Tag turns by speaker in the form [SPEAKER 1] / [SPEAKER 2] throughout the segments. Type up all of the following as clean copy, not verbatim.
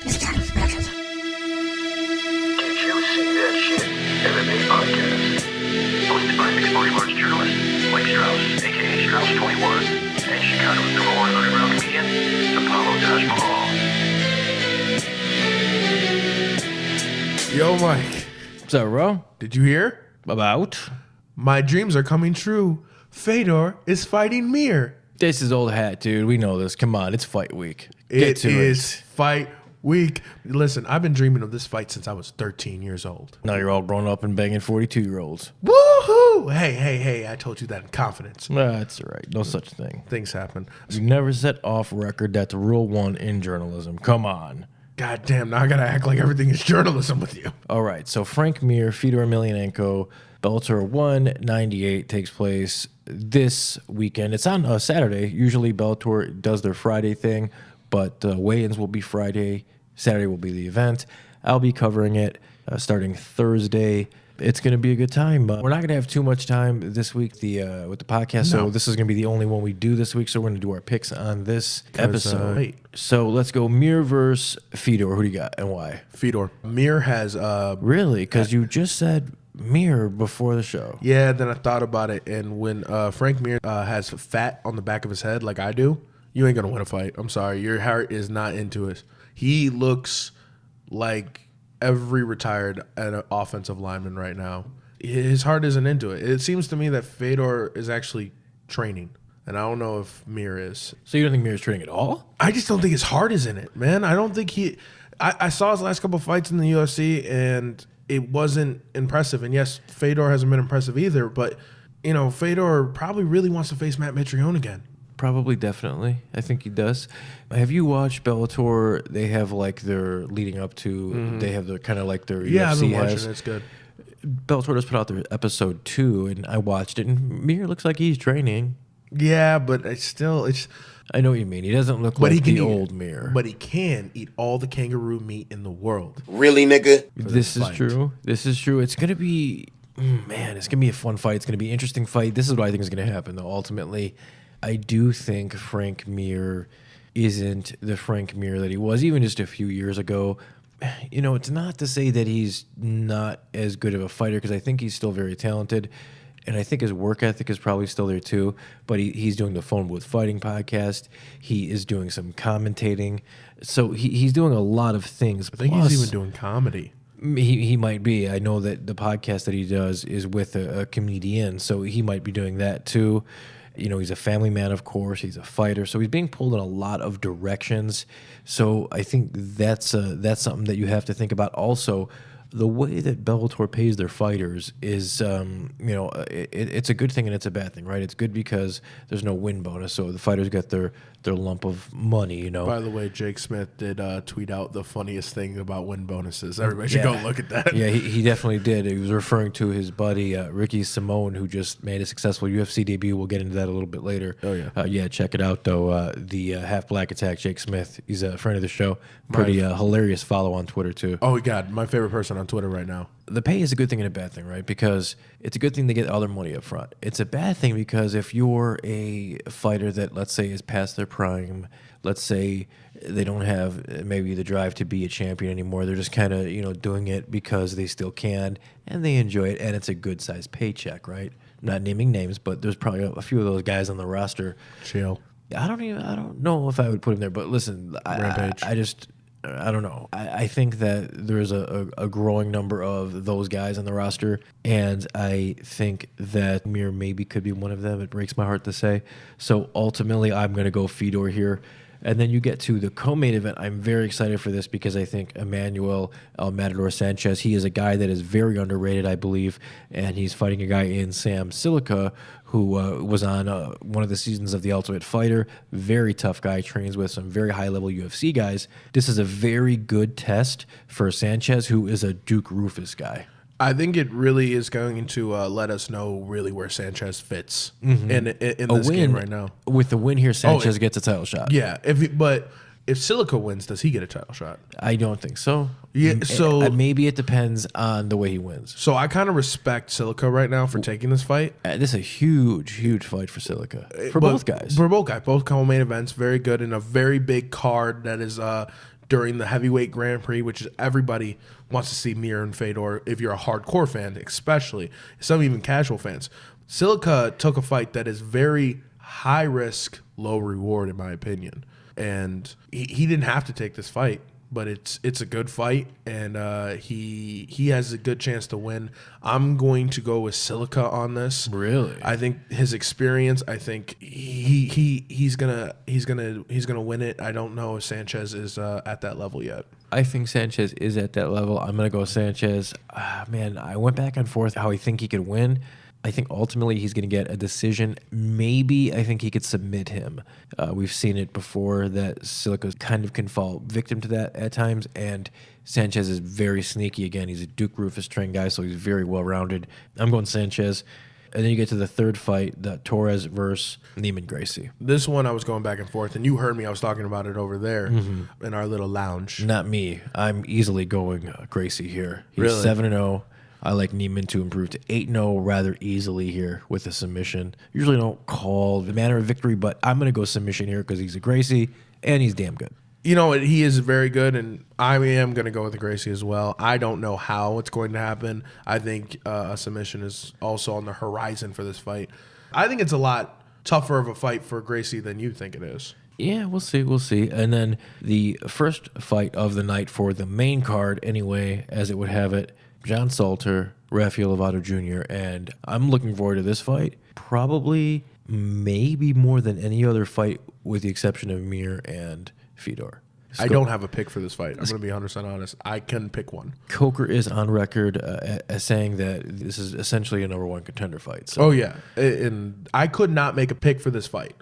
[SPEAKER 1] Did you see that shit? MMA podcast. Hosted by mixed martial arts journalist Mike Strauss, aka Strauss21, and Chicago's number one underground comedian, Apollo Taj Mahal.
[SPEAKER 2] Yo, Mike.
[SPEAKER 3] What's up, bro?
[SPEAKER 2] Did you hear?
[SPEAKER 3] About?
[SPEAKER 2] My dreams are coming true. Fedor is fighting Mir.
[SPEAKER 3] This is old hat, dude. We know this. Come on, it's fight week. Get
[SPEAKER 2] It is fight week. Listen, I've been dreaming of this fight since I was 13 years old.
[SPEAKER 3] Now you're all grown up and banging 42-year-olds.
[SPEAKER 2] Woohoo! Hey, I told you that in confidence.
[SPEAKER 3] That's all right. No such thing.
[SPEAKER 2] Things happen.
[SPEAKER 3] You never set off record. That's rule one in journalism. Come on.
[SPEAKER 2] God damn, now I gotta act like everything is journalism with you.
[SPEAKER 3] All right, so Frank Mir, Fedor Emelianenko, Bellator 198 takes place this weekend. It's on Saturday. Usually Bellator does their Friday thing, but weigh-ins will be Friday. Saturday will be the event. I'll be covering it starting Thursday. It's going to be a good time. We're not going to have too much time this week with the podcast, so this is going to be the only one we do this week, so we're going to do our picks on this episode. So let's go Mir versus Fedor. Who do you got and why?
[SPEAKER 2] Fedor. Mir has...
[SPEAKER 3] Really? Because you just said Mir before the show.
[SPEAKER 2] Yeah, then I thought about it, and when Frank Mir has fat on the back of his head like I do, you ain't going to win a fight. I'm sorry. Your heart is not into it. He looks like every retired offensive lineman right now. His heart isn't into it. It seems to me that Fedor is actually training, and I don't know if Mir is.
[SPEAKER 3] So you don't think Mir is training at all?
[SPEAKER 2] I just don't think his heart is in it, man. I don't think he... I saw his last couple of fights in the UFC, and it wasn't impressive. And yes, Fedor hasn't been impressive either, but, you know, Fedor probably really wants to face Matt Mitrione again.
[SPEAKER 3] Probably, definitely. I think he does. Have you watched Bellator? They have like their leading up to, they have their kind of like their UFC
[SPEAKER 2] I've been watching
[SPEAKER 3] has.
[SPEAKER 2] it. It's good.
[SPEAKER 3] Bellator just put out their episode 2, and I watched it, and Mir looks like he's training.
[SPEAKER 2] Yeah, but it's
[SPEAKER 3] I know what you mean. He doesn't look like the old Mir.
[SPEAKER 2] But he can eat all the kangaroo meat in the world.
[SPEAKER 4] Really, nigga?
[SPEAKER 3] This is true. This is true. It's going to be, man, it's going to be a fun fight. It's going to be an interesting fight. This is what I think is going to happen, though, ultimately. I do think Frank Mir isn't the Frank Mir that he was even just a few years ago. You know, it's not to say that he's not as good of a fighter, because I think he's still very talented, and I think his work ethic is probably still there too. But he's doing the Phone Booth Fighting podcast. He is doing some commentating. So he's doing a lot of things.
[SPEAKER 2] I think he's even doing comedy.
[SPEAKER 3] He might be. I know that the podcast that he does is with a comedian, so he might be doing that too. You know, he's a family man, of course. He's a fighter, so he's being pulled in a lot of directions. So I think that's something that you have to think about. Also, the way that Bellator pays their fighters is, you know, it's a good thing and it's a bad thing, right? It's good because there's no win bonus, so the fighters get their lump of money, you know.
[SPEAKER 2] By the way, Jake Smith did tweet out the funniest thing about win bonuses. Everybody should go look at that.
[SPEAKER 3] Yeah, he definitely did. He was referring to his buddy Ricky Simone, who just made a successful UFC debut. We'll get into that a little bit later.
[SPEAKER 2] Oh, yeah.
[SPEAKER 3] Yeah, check it out, though. The Half Black Attack, Jake Smith. He's a friend of the show. Pretty hilarious follow on Twitter, too.
[SPEAKER 2] Oh, God. My favorite person on Twitter right now.
[SPEAKER 3] The pay is a good thing and a bad thing, right? Because it's a good thing to get all their money up front. It's a bad thing because if you're a fighter that, let's say, is past their prime, let's say they don't have maybe the drive to be a champion anymore, they're just kind of, you know, doing it because they still can and they enjoy it, and it's a good sized paycheck, right? Not naming names, but there's probably a few of those guys on the roster.
[SPEAKER 2] Chill.
[SPEAKER 3] I don't know if I would put him there, but listen, I don't know. I think that there's a growing number of those guys on the roster, and I think that Mir maybe could be one of them. It breaks my heart to say. So ultimately, I'm going to go Fedor here. And then you get to the co-main event. I'm very excited for this because I think Emmanuel El Matador Sanchez, he is a guy that is very underrated, I believe, and he's fighting a guy in Sam Silica who was on one of the seasons of The Ultimate Fighter. Very tough guy, trains with some very high-level UFC guys. This is a very good test for Sanchez, who is a Duke Rufus guy.
[SPEAKER 2] I think it really is going to let us know really where Sanchez fits in this game right now.
[SPEAKER 3] With the win here, Sanchez gets a title shot.
[SPEAKER 2] Yeah, but if Silica wins, does he get a title shot?
[SPEAKER 3] I don't think so.
[SPEAKER 2] Yeah, so
[SPEAKER 3] maybe it depends on the way he wins.
[SPEAKER 2] So I kind of respect Silica right now for taking this fight.
[SPEAKER 3] This is a huge fight for Silica. For both guys.
[SPEAKER 2] For both guys. Both co-main events, very good, in a very big card that is during the heavyweight Grand Prix, which is everybody wants to see Mir and Fedor, if you're a hardcore fan, especially, some even casual fans. Silica took a fight that is very high risk, low reward, in my opinion. And he didn't have to take this fight, but it's a good fight, and he has a good chance to win. I'm going to go with Silica on this.
[SPEAKER 3] Really?
[SPEAKER 2] I think his experience. I think he's gonna win it. I don't know if Sanchez is at that level yet.
[SPEAKER 3] I think Sanchez is at that level. I'm gonna go Sanchez. Man, I went back and forth how I think he could win. I think ultimately he's going to get a decision. Maybe I think he could submit him. We've seen it before that Silica kind of can fall victim to that at times, and Sanchez is very sneaky. Again, he's a Duke Rufus trained guy, so he's very well-rounded. I'm going Sanchez. And then you get to the third fight, the Torres versus Neiman Gracie.
[SPEAKER 2] This one I was going back and forth, and you heard me. I was talking about it over there in our little lounge.
[SPEAKER 3] Not me. I'm easily going Gracie here. He's
[SPEAKER 2] Really?
[SPEAKER 3] 7-0. I like Neiman to improve to 8-0 rather easily here with a submission. Usually don't call the manner of victory, but I'm going to go submission here because he's a Gracie, and he's damn good.
[SPEAKER 2] You know, he is very good, and I am going to go with the Gracie as well. I don't know how it's going to happen. I think a submission is also on the horizon for this fight. I think it's a lot tougher of a fight for Gracie than you think it is.
[SPEAKER 3] Yeah, we'll see. We'll see. And then the first fight of the night for the main card, anyway, as it would have it, John Salter, Rafael Lovato Jr., and I'm looking forward to this fight. Probably, maybe more than any other fight, with the exception of Mir and Fedor.
[SPEAKER 2] I don't have a pick for this fight. I'm going to be 100% honest. I can pick one.
[SPEAKER 3] Coker is on record as saying that this is essentially a number one contender fight. So.
[SPEAKER 2] Oh, yeah. And I could not make a pick for this fight.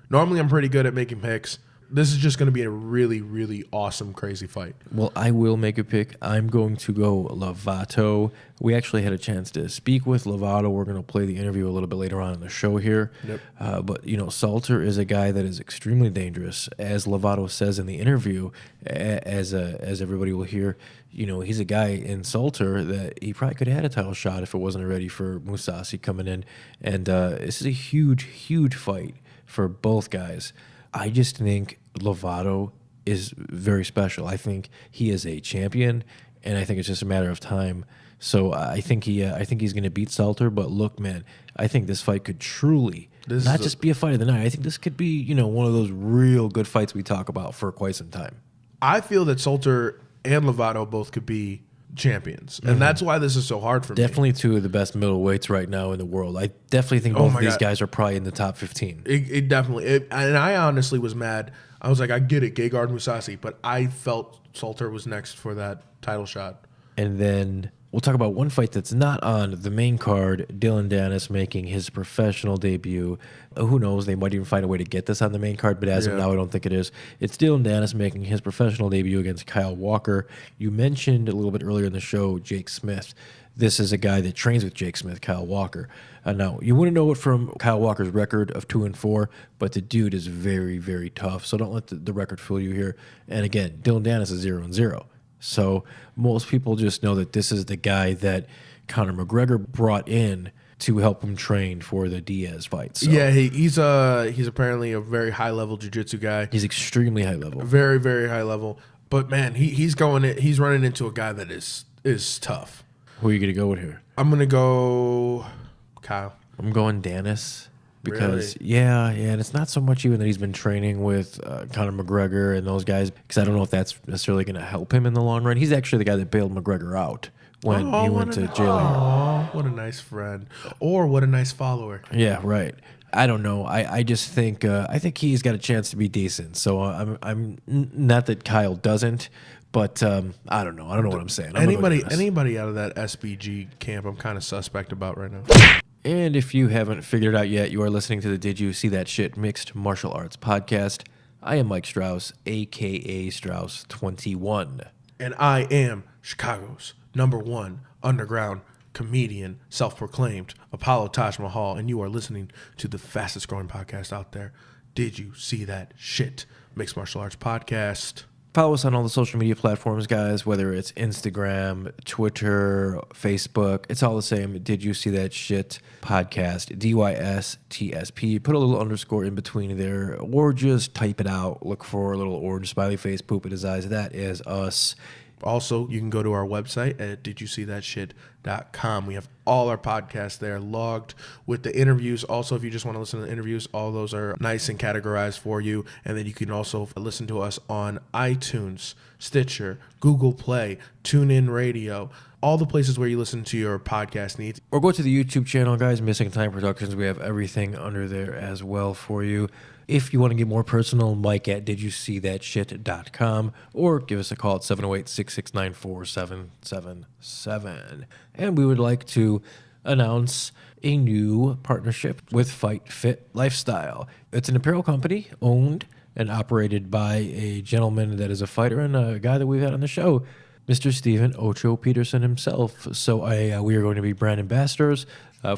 [SPEAKER 2] Normally, I'm pretty good at making picks. This is just going to be a really, really awesome, crazy fight.
[SPEAKER 3] Well, I will make a pick. I'm going to go Lovato. We actually had a chance to speak with Lovato. We're going to play the interview a little bit later on in the show here.
[SPEAKER 2] Yep.
[SPEAKER 3] But, you know, Salter is a guy that is extremely dangerous. As Lovato says in the interview, as everybody will hear, you know, he's a guy in Salter that he probably could have had a title shot if it wasn't already for Mousasi coming in. And this is a huge, huge fight for both guys. I just think Lovato is very special. I think he is a champion, and I think it's just a matter of time. So I think he's going to beat Salter. But look, man, I think this fight could truly not just be a fight of the night. I think this could be, you know, one of those real good fights we talk about for quite some time.
[SPEAKER 2] I feel that Salter and Lovato both could be champions, and that's why this is so hard for me.
[SPEAKER 3] Definitely two of the best middleweights right now in the world. I definitely think both of these guys are probably in the top 15.
[SPEAKER 2] It definitely, and I honestly was mad. I was like, I get it, Gegard Mousasi, but I felt Salter was next for that title shot.
[SPEAKER 3] And then we'll talk about one fight that's not on the main card. Dylan Dennis making his professional debut. Who knows? They might even find a way to get this on the main card, but as of now, I don't think it is. It's Dylan Dennis making his professional debut against Kyle Walker. You mentioned a little bit earlier in the show Jake Smith. This is a guy that trains with Jake Smith, Kyle Walker. Now, you wouldn't know it from Kyle Walker's record of 2-4, but the dude is very, very tough. So don't let the record fool you here. And again, Dylan Dennis is 0-0. So most people just know that this is the guy that Conor McGregor brought in to help him train for the Diaz fight. So
[SPEAKER 2] Yeah, he's apparently a very high level jiu-jitsu guy.
[SPEAKER 3] he's extremely high level.
[SPEAKER 2] Very, very high level. But man, he's running into a guy that is tough.
[SPEAKER 3] Who are you going to go with here?
[SPEAKER 2] I'm gonna go Kyle.
[SPEAKER 3] I'm going Dennis. Because, and it's not so much even that he's been training with Conor McGregor and those guys, because I don't know if that's necessarily going to help him in the long run. He's actually the guy that bailed McGregor out when he went to jail.
[SPEAKER 2] Oh, what a nice friend. Or what a nice follower.
[SPEAKER 3] Yeah, right. I don't know. I just think he's got a chance to be decent. So I'm not that Kyle doesn't, but I don't know. I don't know what I'm saying.
[SPEAKER 2] Anybody out of that SBG camp, I'm kind of suspect about right now.
[SPEAKER 3] And if you haven't figured it out yet, you are listening to the Did You See That Shit Mixed Martial Arts podcast. I am Mike Strauss, a.k.a. Strauss21.
[SPEAKER 2] And I am Chicago's #1 underground comedian, self-proclaimed Apollo Taj Mahal, and you are listening to the fastest growing podcast out there. Did you see that shit? Mixed Martial Arts podcast.
[SPEAKER 3] Follow us on all the social media platforms, guys, whether it's Instagram, Twitter, Facebook. It's all the same. Did You See That Shit podcast, DYSTSP. Put a little underscore in between there, or just type it out. Look for a little orange smiley face, poop in his eyes. That is us.
[SPEAKER 2] Also, you can go to our website at didyousseethatshit.com. We have all our podcasts there logged with the interviews. Also, if you just want to listen to the interviews, all those are nice and categorized for you. And then you can also listen to us on iTunes, Stitcher, Google Play, TuneIn Radio, all the places where you listen to your podcast needs.
[SPEAKER 3] Or go to the YouTube channel, guys, Missing Time Productions. We have everything under there as well for you. If you want to get more personal, Mike at didyousseethatshit.com, or give us a call at 708-669-4777. And we would like to announce a new partnership with Fight Fit Lifestyle. It's an apparel company owned and operated by a gentleman that is a fighter and a guy that we've had on the show, Mr. Steven Ocho Peterson himself. So we are going to be brand ambassadors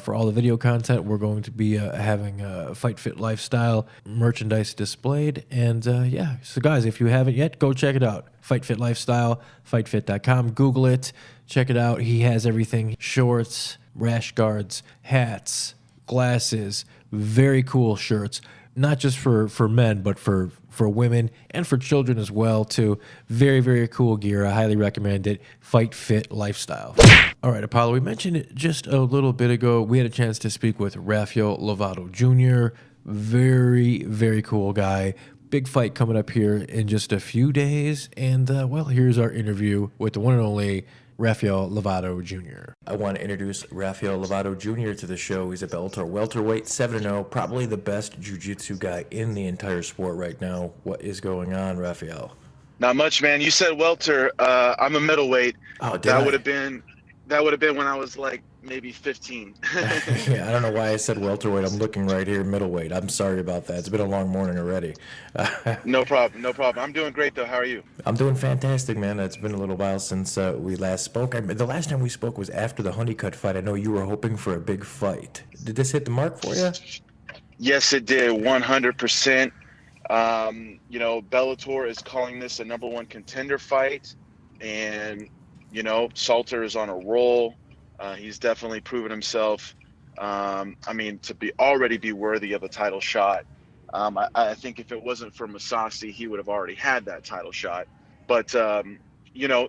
[SPEAKER 3] for all the video content. We're going to be having Fight Fit Lifestyle merchandise displayed. And so guys, if you haven't yet, go check it out. Fight Fit Lifestyle, fightfit.com. Google it. Check it out. He has everything. Shorts, rash guards, hats, glasses, very cool shirts. Not just for men, but for women and for children as well, too. Very, very cool gear. I highly recommend it. Fight Fit Lifestyle. All right, Apollo, we mentioned it just a little bit ago. We had a chance to speak with Rafael Lovato Jr. Very, very cool guy. Big fight coming up here in just a few days. And, here's our interview with the one and only Rafael Lovato Jr. I want to introduce Rafael Lovato Jr. to the show. He's a Bellator welterweight, 7-0, probably the best jiu-jitsu guy in the entire sport right now. What is going on, Rafael?
[SPEAKER 4] Not much, man. You said welter. I'm a middleweight.
[SPEAKER 3] Oh,
[SPEAKER 4] that would have been when I was like maybe 15.
[SPEAKER 3] Yeah, I don't know why I said welterweight. I'm looking right here, middleweight. I'm sorry about that. It's been a long morning already.
[SPEAKER 4] No problem. I'm doing great, though. How are you?
[SPEAKER 3] I'm doing fantastic, man. It's been a little while since we last spoke. The last time we spoke was after the Honeycutt fight. I know you were hoping for a big fight. Did this hit the mark for you?
[SPEAKER 4] Yes, it did, 100%. Bellator is calling this a number one contender fight. And, Salter is on a roll. He's definitely proven himself. To already be worthy of a title shot. I think if it wasn't for Masasi, he would have already had that title shot. But,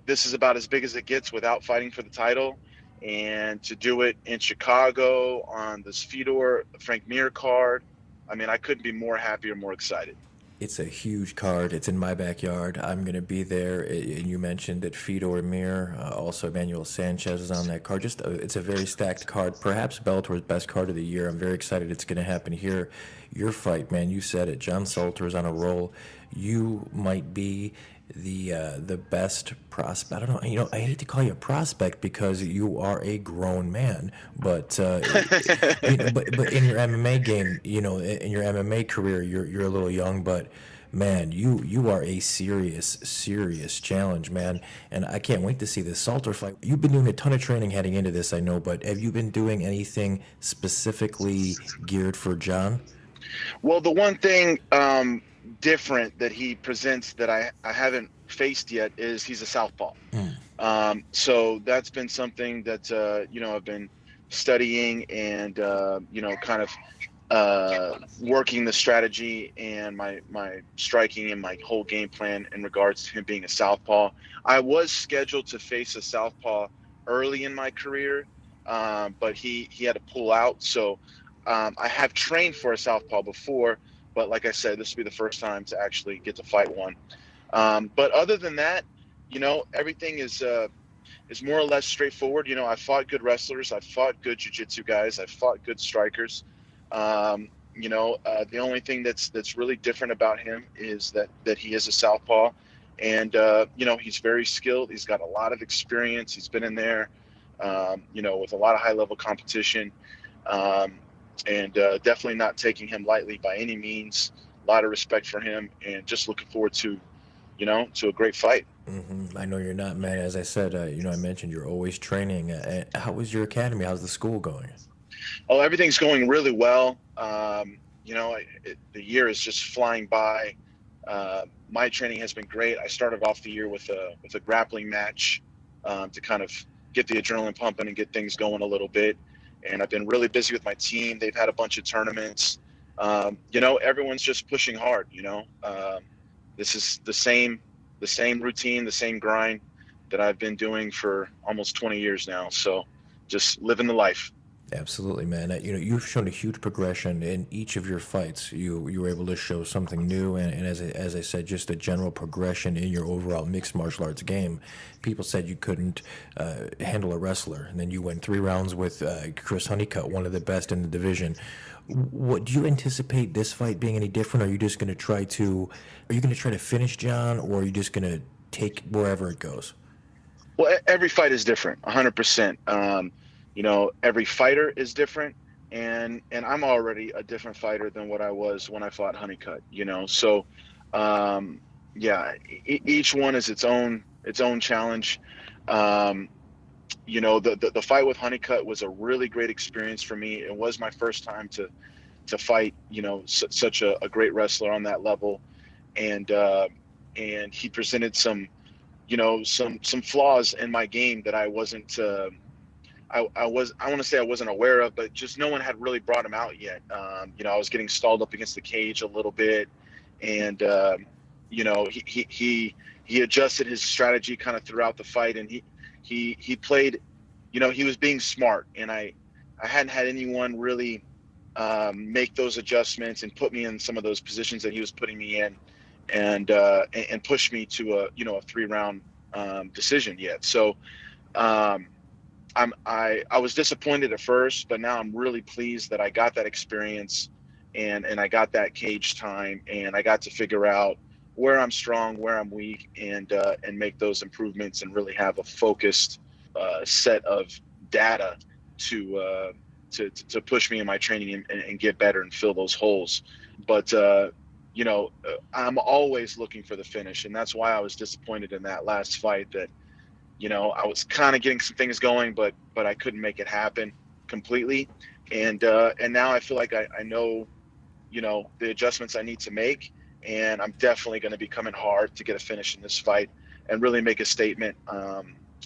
[SPEAKER 4] this is about as big as it gets without fighting for the title. And to do it in Chicago on this Fedor Frank Mir card, I couldn't be more happy or more excited.
[SPEAKER 3] It's a huge card. It's in my backyard. I'm going to be there. And you mentioned that Fedor Mir, also Emmanuel Sanchez is on that card. It's a very stacked card. Perhaps Bellator's best card of the year. I'm very excited it's going to happen here. Your fight, man, you said it. John Salter is on a roll. You might be the best prospect. I don't know. I hate to call you a prospect because you are a grown man, but but in your MMA game, in your MMA career, you're a little young, but man, you are a serious challenge, man, and I can't wait to see this Salter fight. You've been doing a ton of training heading into this, I know, but have you been doing anything specifically geared for John?
[SPEAKER 4] Well, the one thing different that he presents that I haven't faced yet is he's a southpaw. So that's been something that I've been studying and working the strategy and my striking and my whole game plan in regards to him being a southpaw. I was scheduled to face a southpaw early in my career, but he had to pull out. So I have trained for a southpaw before, but like I said, this will be the first time to actually get to fight one. But other than that, everything is more or less straightforward. I fought good wrestlers. I fought good jiu-jitsu guys. I fought good strikers. The only thing that's really different about him is that he is a southpaw. And, he's very skilled. He's got a lot of experience. He's been in there, with a lot of high-level competition. And definitely not taking him lightly by any means. A lot of respect for him, and just looking forward to a great fight.
[SPEAKER 3] Mm-hmm. I know you're not, man. As I said, I mentioned you're always training. How was your academy? How's the school going?
[SPEAKER 4] Oh, everything's going really well. The year is just flying by. my training has been great. I started off the year with a grappling match to kind of get the adrenaline pumping and get things going a little bit. And I've been really busy with my team. They've had a bunch of tournaments. Everyone's just pushing hard. This is the same routine, the same grind that I've been doing for almost 20 years now. So just living the life.
[SPEAKER 3] Absolutely, man. You've shown a huge progression in each of your fights. You were able to show something new, and as I said, just a general progression in your overall mixed martial arts game. People said you couldn't handle a wrestler, and then you went 3 rounds with Chris Honeycutt, one of the best in the division. What do you anticipate this fight being any different? Are you just going to try to finish John, or are you just going to take wherever it goes?
[SPEAKER 4] Well, every fight is different, 100%. Every fighter is different, and I'm already a different fighter than what I was when I fought Honeycutt. So each one is its own challenge. The fight with Honeycutt was a really great experience for me. It was my first time to fight such a great wrestler on that level, and he presented some flaws in my game that I wasn't. I want to say I wasn't aware of, but just no one had really brought him out yet. I was getting stalled up against the cage a little bit, and he adjusted his strategy kind of throughout the fight, and he played, he was being smart, and I hadn't had anyone really make those adjustments and put me in some of those positions that he was putting me in, and push me to a 3-round decision yet. So. I was disappointed at first, but now I'm really pleased that I got that experience and I got that cage time, and I got to figure out where I'm strong, where I'm weak, and make those improvements and really have a focused set of data to push me in my training and get better and fill those holes. But I'm always looking for the finish, and that's why I was disappointed in that last fight that. I was kind of getting some things going, but I couldn't make it happen completely. And now I feel like I know, the adjustments I need to make, and I'm definitely going to be coming hard to get a finish in this fight and really make a statement.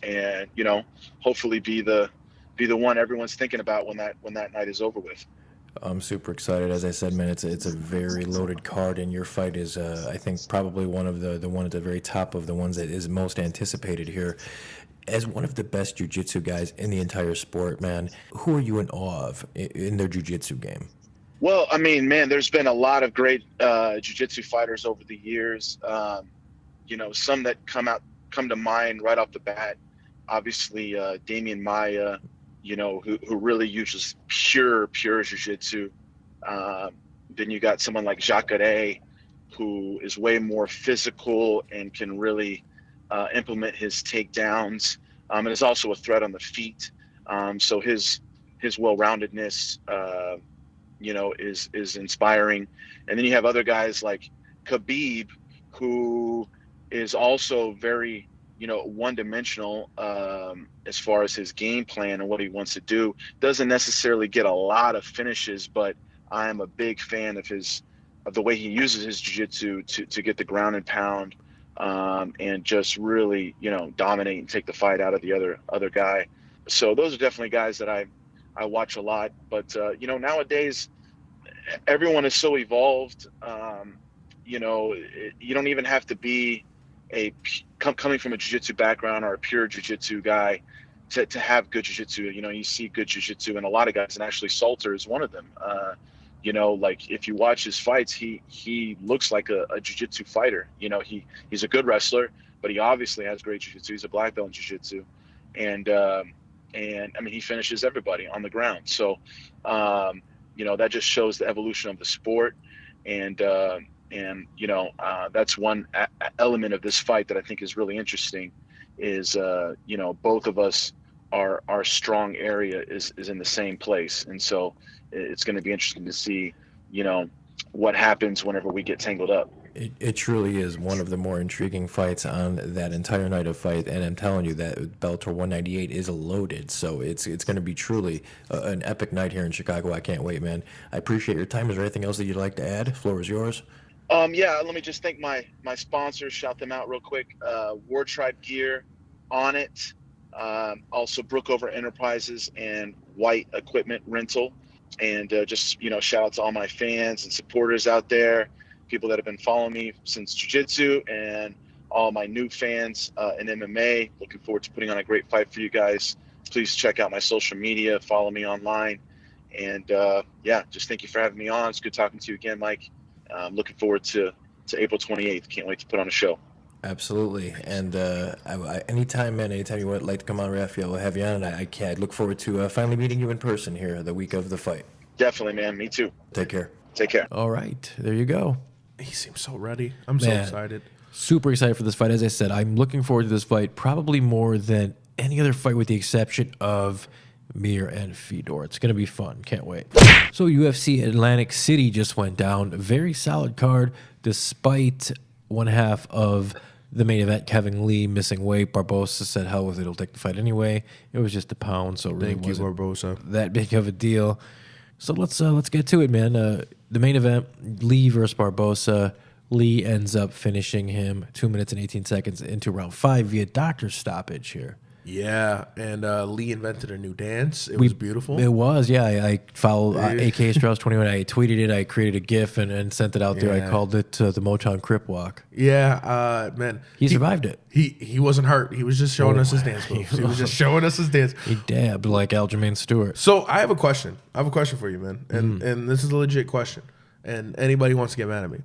[SPEAKER 4] And hopefully be the one everyone's thinking about when that night is over with.
[SPEAKER 3] I'm super excited. As I said, man, it's a very loaded card, and your fight is, I think, probably one of the one at the very top of the ones that is most anticipated here. As one of the best jiu-jitsu guys in the entire sport, man, who are you in awe of in their jiu-jitsu game?
[SPEAKER 4] Well, I mean, man, there's been a lot of great jiu-jitsu fighters over the years. Some that come to mind right off the bat. Obviously, Damian Maia. Who really uses pure jiu-jitsu. Then you got someone like Jacare, who is way more physical and can really implement his takedowns, and is also a threat on the feet. So his well-roundedness, is inspiring. And then you have other guys like Khabib, who is also very one-dimensional as far as his game plan and what he wants to do. Doesn't necessarily get a lot of finishes, but I am a big fan of the way he uses his jiu-jitsu to get the ground and pound, and just really dominate and take the fight out of the other guy. So those are definitely guys that I watch a lot. But nowadays everyone is so evolved. You don't even have to be coming from a jiu-jitsu background or a pure jiu-jitsu guy to have good jiu-jitsu. You see good jiu-jitsu in a lot of guys, and actually Salter is one of them. Like if you watch his fights, he looks like a jiu-jitsu fighter. He's a good wrestler, but he obviously has great jiu-jitsu. He's a black belt in jiu-jitsu, and I mean, he finishes everybody on the ground. So that just shows the evolution of the sport, and that's one element of this fight that I think is really interesting. Is both of us, our strong area is in the same place, and so it's going to be interesting to see what happens whenever we get tangled up.
[SPEAKER 3] It truly is one of the more intriguing fights on that entire night of fight, and I'm telling you that Bellator 198 is loaded, so it's going to be truly an epic night here in Chicago. I can't wait, man. I appreciate your time. Is there anything else that you'd like to add? The floor is yours.
[SPEAKER 4] Yeah, let me just thank my sponsors, shout them out real quick. War Tribe Gear, On It, also Brookover Enterprises and White Equipment Rental. And just, shout out to all my fans and supporters out there, people that have been following me since Jiu-Jitsu, and all my new fans in MMA. Looking forward to putting on a great fight for you guys. Please check out my social media, follow me online. And just thank you for having me on. It's good talking to you again, Mike. I'm looking forward to April 28th. Can't wait to put on a show.
[SPEAKER 3] Absolutely. And anytime, man, anytime you would like to come on, Rafael, we'll have you on. And I look forward to finally meeting you in person here the week of the fight.
[SPEAKER 4] Definitely, man. Me too.
[SPEAKER 3] Take care.
[SPEAKER 4] Take care.
[SPEAKER 3] All right. There you go.
[SPEAKER 2] He seems so ready. I'm so excited.
[SPEAKER 3] Super excited for this fight. As I said, I'm looking forward to this fight probably more than any other fight with the exception of Mir and Fedor. It's going to be fun. Can't wait. So UFC Atlantic City just went down. A very solid card despite one half of the main event, Kevin Lee missing weight. Barbosa said, hell with it, he'll take the fight anyway. It was just a pound, so it really wasn't that big of a deal. So let's get to it, man. The main event, Lee versus Barbosa. Lee ends up finishing him 2 minutes and 18 seconds into round 5 via doctor's stoppage here.
[SPEAKER 2] Yeah, and Lee invented a new dance. It was beautiful.
[SPEAKER 3] It was, yeah. I followed A.K. Strauss21. I tweeted it. I created a GIF and sent it out there. I called it the Motown Crip Walk.
[SPEAKER 2] Yeah, man.
[SPEAKER 3] He survived it.
[SPEAKER 2] He wasn't hurt. He was just showing us his dance moves. He was just showing us his dance.
[SPEAKER 3] He dabbed like Aljamain Stewart.
[SPEAKER 2] So I have a question. For you, man. And this is a legit question. And anybody wants to get mad at me.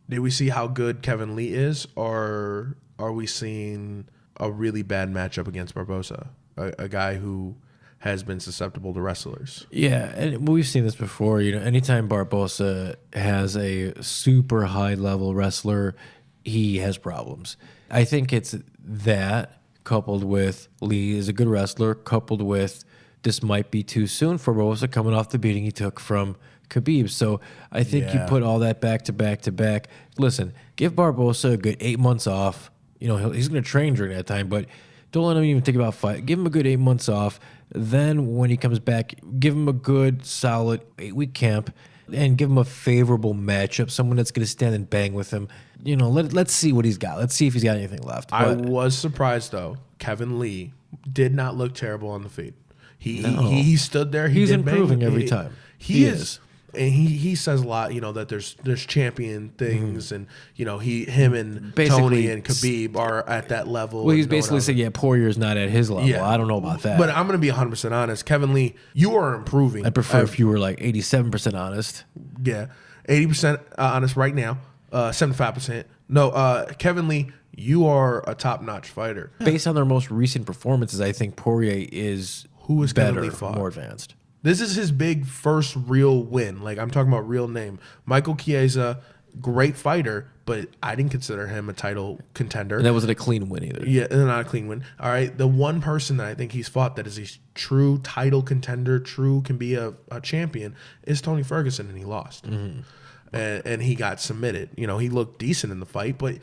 [SPEAKER 2] Did we see how good Kevin Lee is, or are we seeing a really bad matchup against Barbosa, a guy who has been susceptible to wrestlers?
[SPEAKER 3] Yeah, and we've seen this before. Anytime Barbosa has a super high-level wrestler, he has problems. I think it's that coupled with Lee is a good wrestler, coupled with this might be too soon for Barbosa coming off the beating he took from Khabib. So I think you put all that back to back to back. Listen, give Barbosa a good 8 months off. He's going to train during that time, but don't let him even think about fight. Give him a good 8 months off. Then when he comes back, give him a good, solid 8-week camp and give him a favorable matchup, someone that's going to stand and bang with him. Let's see what he's got. Let's see if he's got anything left.
[SPEAKER 2] I was surprised, though. Kevin Lee did not look terrible on the feet. He stood there.
[SPEAKER 3] He's improving every time.
[SPEAKER 2] He is. And he says a lot, that there's champion things, and him and
[SPEAKER 3] basically,
[SPEAKER 2] Tony and Khabib are at that level.
[SPEAKER 3] Well, he's basically saying, Poirier's not at his level. Yeah. I don't know about that.
[SPEAKER 2] But I'm going to be 100% honest. Kevin Lee, you are improving.
[SPEAKER 3] I prefer if you were like 87% honest.
[SPEAKER 2] Yeah, 80% honest right now, 75%. No, Kevin Lee, you are a top-notch fighter.
[SPEAKER 3] Based on their most recent performances, I think Poirier is better, more advanced.
[SPEAKER 2] This is his big first real win. Like, I'm talking about real name. Michael Chiesa, great fighter, but I didn't consider him a title contender.
[SPEAKER 3] And that wasn't a clean win either.
[SPEAKER 2] Yeah, not a clean win. All right, the one person that I think he's fought that is a true title contender, can be a champion, is Tony Ferguson, and he lost. And he got submitted. He looked decent in the fight, but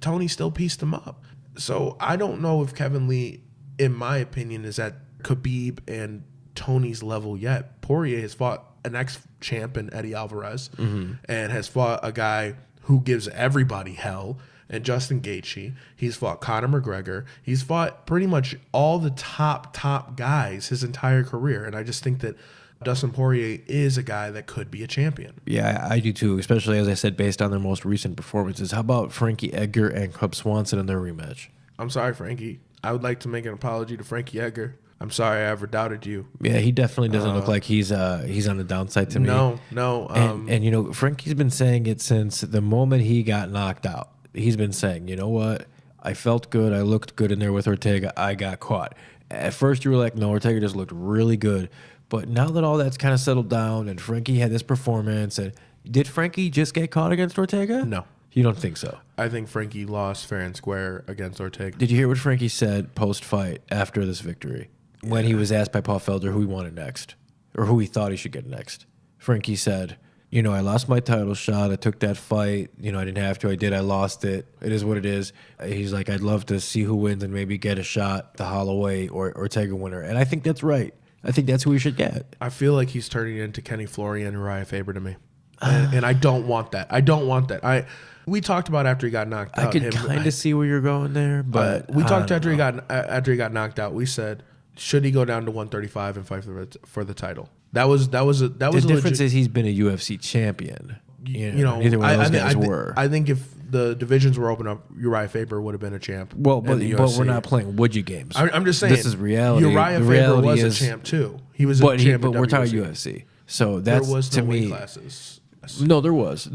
[SPEAKER 2] Tony still pieced him up. So I don't know if Kevin Lee, in my opinion, is at Khabib and Tony's level yet. Poirier has fought an ex-champ in Eddie Alvarez and has fought a guy who gives everybody hell, and Justin Gaethje. He's fought Conor McGregor. He's fought pretty much all the top guys his entire career, and I just think that Dustin Poirier is a guy that could be a champion.
[SPEAKER 3] Yeah, I do too, especially, as I said, based on their most recent performances. How about Frankie Edgar and Cub Swanson in their rematch?
[SPEAKER 2] I'm sorry, Frankie. I would like to make an apology to Frankie Edgar. I'm sorry I ever doubted you.
[SPEAKER 3] Yeah, he definitely doesn't look like he's on the downside to me.
[SPEAKER 2] No.
[SPEAKER 3] And Frankie's been saying it since the moment he got knocked out. He's been saying, you know what? I felt good. I looked good in there with Ortega. I got caught. At first you were like, no, Ortega just looked really good. But now that all that's kind of settled down and Frankie had this performance, and did Frankie just get caught against Ortega?
[SPEAKER 2] No.
[SPEAKER 3] You don't think so?
[SPEAKER 2] I think Frankie lost fair and square against Ortega.
[SPEAKER 3] Did you hear what Frankie said post-fight after this victory? When he was asked by Paul Felder who he wanted next, or who he thought he should get next. Frankie said, I lost my title shot. I took that fight. I didn't have to. I did. I lost it. It is what it is. He's like, I'd love to see who wins and maybe get a shot, the Holloway or Ortega winner. And I think that's right. I think that's who we should get.
[SPEAKER 2] I feel like he's turning into Kenny Florian and Uriah Faber to me. and I don't want that. I don't want that. We talked about after he got knocked out.
[SPEAKER 3] I could kind of see where you're going there, but
[SPEAKER 2] we talked after he got knocked out. We said, should he go down to 135 and fight for the title? That was the
[SPEAKER 3] difference is he's been a UFC champion. You know, neither one of those guys were.
[SPEAKER 2] I think if the divisions were open up, Uriah Faber would have been a champ.
[SPEAKER 3] Well, but we're not playing would you games.
[SPEAKER 2] I'm just saying
[SPEAKER 3] this is reality.
[SPEAKER 2] Uriah Faber was a champ too. He was a champ.
[SPEAKER 3] But we're talking UFC. So that's
[SPEAKER 2] there was
[SPEAKER 3] to
[SPEAKER 2] no
[SPEAKER 3] me.
[SPEAKER 2] weight classes.
[SPEAKER 3] No, there was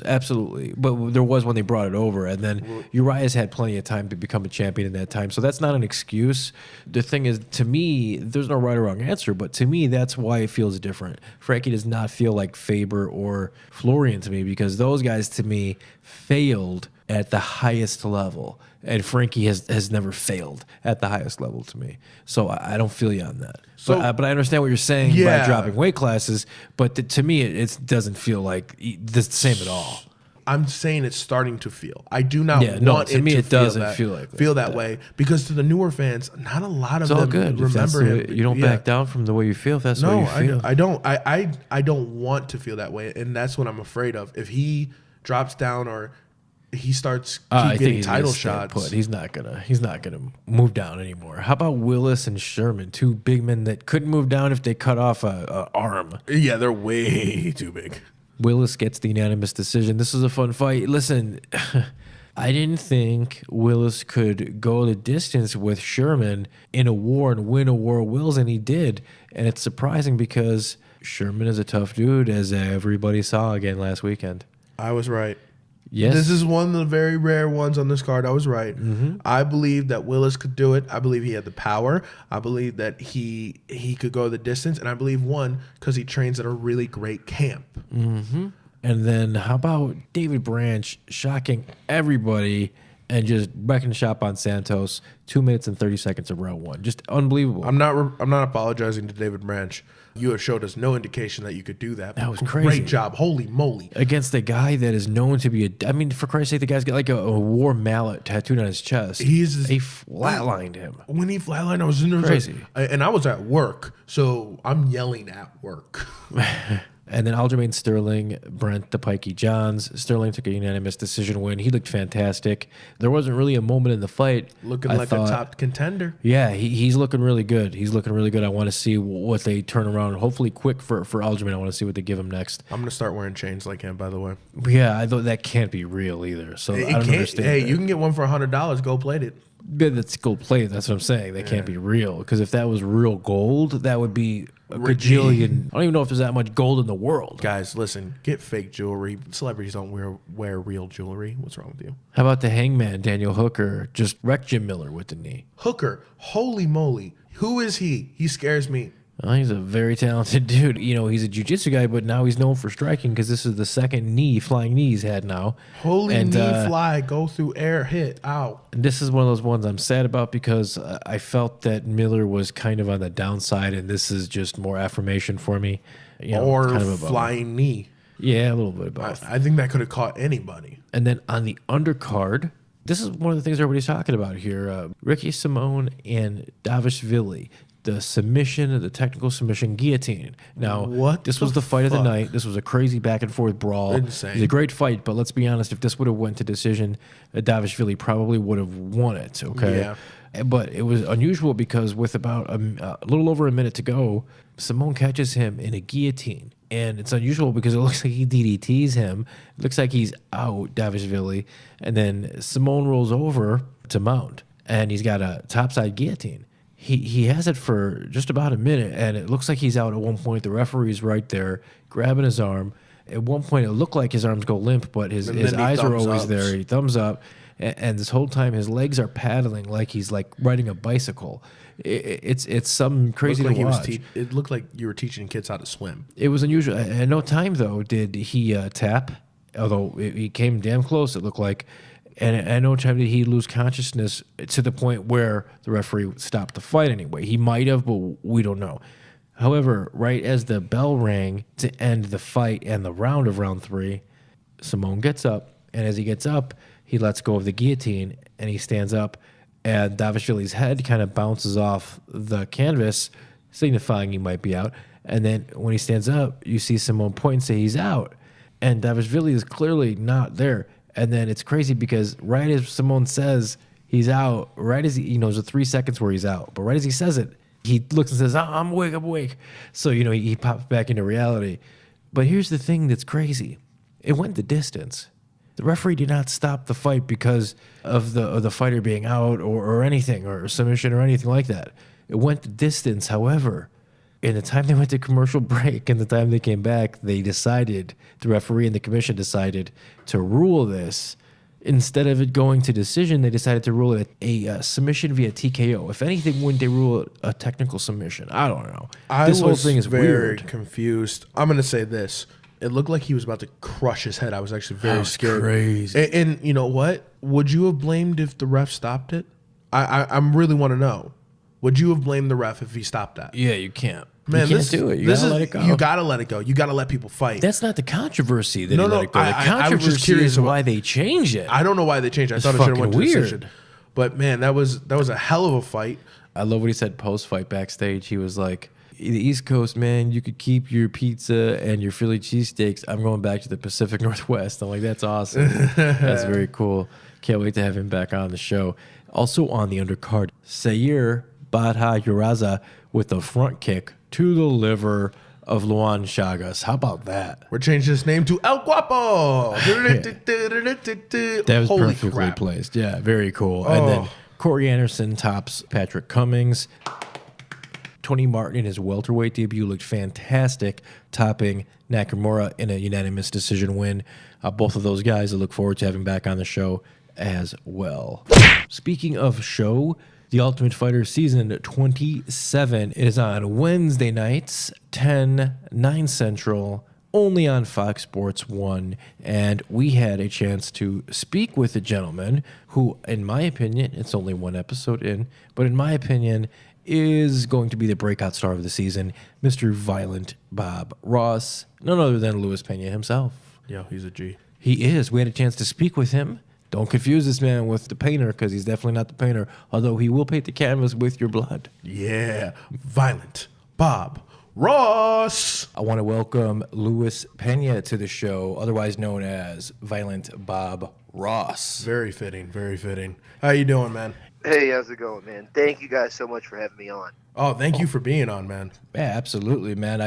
[SPEAKER 3] absolutely, but there was when they brought it over, and then Uriah's had plenty of time to become a champion in that time, so that's not an excuse. The thing is, to me, there's no right or wrong answer, but to me, that's why it feels different. Frankie does not feel like Faber or Florian to me because those guys to me failed at the highest level, and Frankie has never failed at the highest level to me. So I don't feel you on that. So, but I understand what you're saying by dropping weight classes. But to me, it doesn't feel like the same at all.
[SPEAKER 2] I'm saying it's starting to feel. I do not want
[SPEAKER 3] no, to
[SPEAKER 2] it
[SPEAKER 3] me,
[SPEAKER 2] to
[SPEAKER 3] it doesn't feel
[SPEAKER 2] that way because to the newer fans, not a lot of
[SPEAKER 3] it's
[SPEAKER 2] them
[SPEAKER 3] good.
[SPEAKER 2] remember him.
[SPEAKER 3] You don't back down from the way you feel. If that's the way you feel.
[SPEAKER 2] I don't. I don't want to feel that way, and that's what I'm afraid of. If he drops down or he starts getting title shots,
[SPEAKER 3] he's not gonna move down anymore. How about Willis and Sherman, two big men that couldn't move down if they cut off a arm?
[SPEAKER 2] Yeah, they're way too big.
[SPEAKER 3] Willis gets the unanimous decision. This is a fun fight. Listen, I didn't think Willis could go the distance with Sherman in a war and win a war of wills, and he did. And it's surprising because Sherman is a tough dude, as everybody saw again last weekend.
[SPEAKER 2] I was right.
[SPEAKER 3] Yes.
[SPEAKER 2] This is one of the very rare ones on this card. I was right.
[SPEAKER 3] Mm-hmm.
[SPEAKER 2] I believe that Willis could do it. I believe he had the power. I believe that he could go the distance. And I believe, one, because he trains at a really great camp.
[SPEAKER 3] Mm-hmm. And then how about David Branch shocking everybody and just wrecking shop on Santos 2 minutes and 30 seconds of round one. Just unbelievable.
[SPEAKER 2] I'm not apologizing to David Branch. You have showed us no indication that you could do that.
[SPEAKER 3] That was crazy.
[SPEAKER 2] Great job. Holy moly.
[SPEAKER 3] Against a guy that is known to be I mean, for Christ's sake, the guy's got like a war mallet tattooed on his chest. He flatlined him.
[SPEAKER 2] When he flatlined, I was in there.
[SPEAKER 3] Crazy.
[SPEAKER 2] And I was at work, so I'm yelling at work.
[SPEAKER 3] And then Aljamain Sterling, Brent the Pikey Johns. Sterling took a unanimous decision win. He looked fantastic. There wasn't really a moment in the fight.
[SPEAKER 2] Looking like a top contender.
[SPEAKER 3] Yeah, he's looking really good. He's looking really good. I want to see what they turn around. Hopefully quick for Aljamain. I want to see what they give him next.
[SPEAKER 2] I'm going to start wearing chains like him, by the way.
[SPEAKER 3] Yeah, I thought that can't be real either. So I don't understand.
[SPEAKER 2] Hey, you can get one for $100. Go plate it.
[SPEAKER 3] That's gold plate. That's what I'm saying. That can't be real. Because if that was real gold, that would be a gajillion. I don't even know if there's that much gold in the world.
[SPEAKER 2] Guys, listen. Get fake jewelry. Celebrities don't wear real jewelry. What's wrong with you?
[SPEAKER 3] How about the Hangman, Daniel Hooker, just wrecked Jim Miller with the knee?
[SPEAKER 2] Hooker, holy moly. Who is he? He scares me.
[SPEAKER 3] Well, he's a very talented dude. You know, he's a jiu-jitsu guy, but now he's known for striking because this is the second flying knee he's had now.
[SPEAKER 2] Holy knee fly, go through air, hit, out.
[SPEAKER 3] And this is one of those ones I'm sad about because I felt that Miller was kind of on the downside, and this is just more affirmation for me. You know,
[SPEAKER 2] or
[SPEAKER 3] kind of
[SPEAKER 2] flying knee.
[SPEAKER 3] Yeah, a little bit of both.
[SPEAKER 2] I think that could have caught anybody.
[SPEAKER 3] And then on the undercard, this is one of the things everybody's talking about here. Ricky Simone and Dvalishvili. The submission, the technical submission, guillotine. Now, this was the fight of the night. This was a crazy back and forth brawl.
[SPEAKER 2] Insane.
[SPEAKER 3] It was a great fight, but let's be honest. If this would have went to decision, Dvalishvili probably would have won it. Okay. Yeah. But it was unusual because with about a little over a minute to go, Simone catches him in a guillotine. And it's unusual because it looks like he DDTs him. It looks like he's out, Dvalishvili. And then Simone rolls over to mount. And he's got a topside guillotine. He has it for just about a minute, and it looks like he's out at one point. The referee's right there, grabbing his arm. At one point, it looked like his arms go limp, but his eyes are always there. He thumbs up, and this whole time, his legs are paddling like he's like riding a bicycle. It's something crazy to watch.
[SPEAKER 2] It looked like you were teaching kids how to swim.
[SPEAKER 3] It was unusual. At no time, though, did he tap, although he came damn close, it looked like. And at no time did he lose consciousness to the point where the referee stopped the fight anyway. He might have, but we don't know. However, right as the bell rang to end the fight and the round of round 3, Simone gets up. And as he gets up, he lets go of the guillotine and he stands up. And Dvalishvili's head kind of bounces off the canvas, signifying he might be out. And then when he stands up, you see Simone point and say he's out. and Dvalishvili is clearly not there. And then it's crazy because right as Simone says he's out, right as he knows the 3 seconds where he's out, but right as he says it, he looks and says, I'm awake. So, he pops back into reality. But here's the thing that's crazy. It went the distance. The referee did not stop the fight because of the fighter being out or anything, or submission or anything like that. It went the distance. However, in the time they went to commercial break and the time they came back, the referee and the commission decided to rule this. Instead of it going to decision, they decided to rule it a submission via TKO. If anything, wouldn't they rule it a technical submission? I don't know. This whole thing is
[SPEAKER 2] very
[SPEAKER 3] weird.
[SPEAKER 2] Confused. I'm going to say this. It looked like he was about to crush his head. I was actually very scared.
[SPEAKER 3] Crazy.
[SPEAKER 2] And you know what? Would you have blamed if the ref stopped it? I really want to know. Would you have blamed the ref if he stopped that?
[SPEAKER 3] Yeah, you can't.
[SPEAKER 2] Man,
[SPEAKER 3] you can't do it. You gotta let it go.
[SPEAKER 2] You gotta let it go. You gotta let people fight.
[SPEAKER 3] That's not the controversy that he let it go. The
[SPEAKER 2] I was just
[SPEAKER 3] controversy
[SPEAKER 2] curious
[SPEAKER 3] is
[SPEAKER 2] about
[SPEAKER 3] why they changed it.
[SPEAKER 2] I don't know why they changed it. I thought it should have went to
[SPEAKER 3] fucking
[SPEAKER 2] decision.
[SPEAKER 3] weird.
[SPEAKER 2] But man, that was a hell of a fight.
[SPEAKER 3] I love what he said post-fight backstage. He was like, the East Coast, man, you could keep your pizza and your Philly cheesesteaks. I'm going back to the Pacific Northwest. I'm like, that's awesome. That's very cool. Can't wait to have him back on the show. Also on the undercard, Serra Badha Uraza with a front kick to the liver of Luan Chagas. How about that?
[SPEAKER 2] We're changing his name to El Guapo.
[SPEAKER 3] That was
[SPEAKER 2] Holy
[SPEAKER 3] perfectly
[SPEAKER 2] crap.
[SPEAKER 3] placed. Yeah, very cool. And then Corey Anderson tops Patrick Cummings. Tony Martin in his welterweight debut looked fantastic, topping Nakamura in a unanimous decision win. Both of those guys I look forward to having back on the show as well. Speaking of show, The Ultimate Fighter Season 27 is on Wednesday nights, 9 Central, only on Fox Sports 1. And we had a chance to speak with a gentleman who, in my opinion, it's only one episode in, but in my opinion, is going to be the breakout star of the season, Mr. Violent Bob Ross, none other than Luis Pena himself.
[SPEAKER 2] Yeah, he's a G.
[SPEAKER 3] He is. We had a chance to speak with him. Don't confuse this man with the painter, because he's definitely not the painter, although he will paint the canvas with your blood.
[SPEAKER 2] Yeah, Violent Bob Ross.
[SPEAKER 3] I want to welcome Luis Pena to the show, otherwise known as Violent Bob Ross.
[SPEAKER 2] Very fitting, very fitting. How you doing, man?
[SPEAKER 5] Hey, how's it going, man? Thank you guys so much for having me on.
[SPEAKER 2] Oh, thank you for being on, man.
[SPEAKER 3] Yeah, absolutely, man.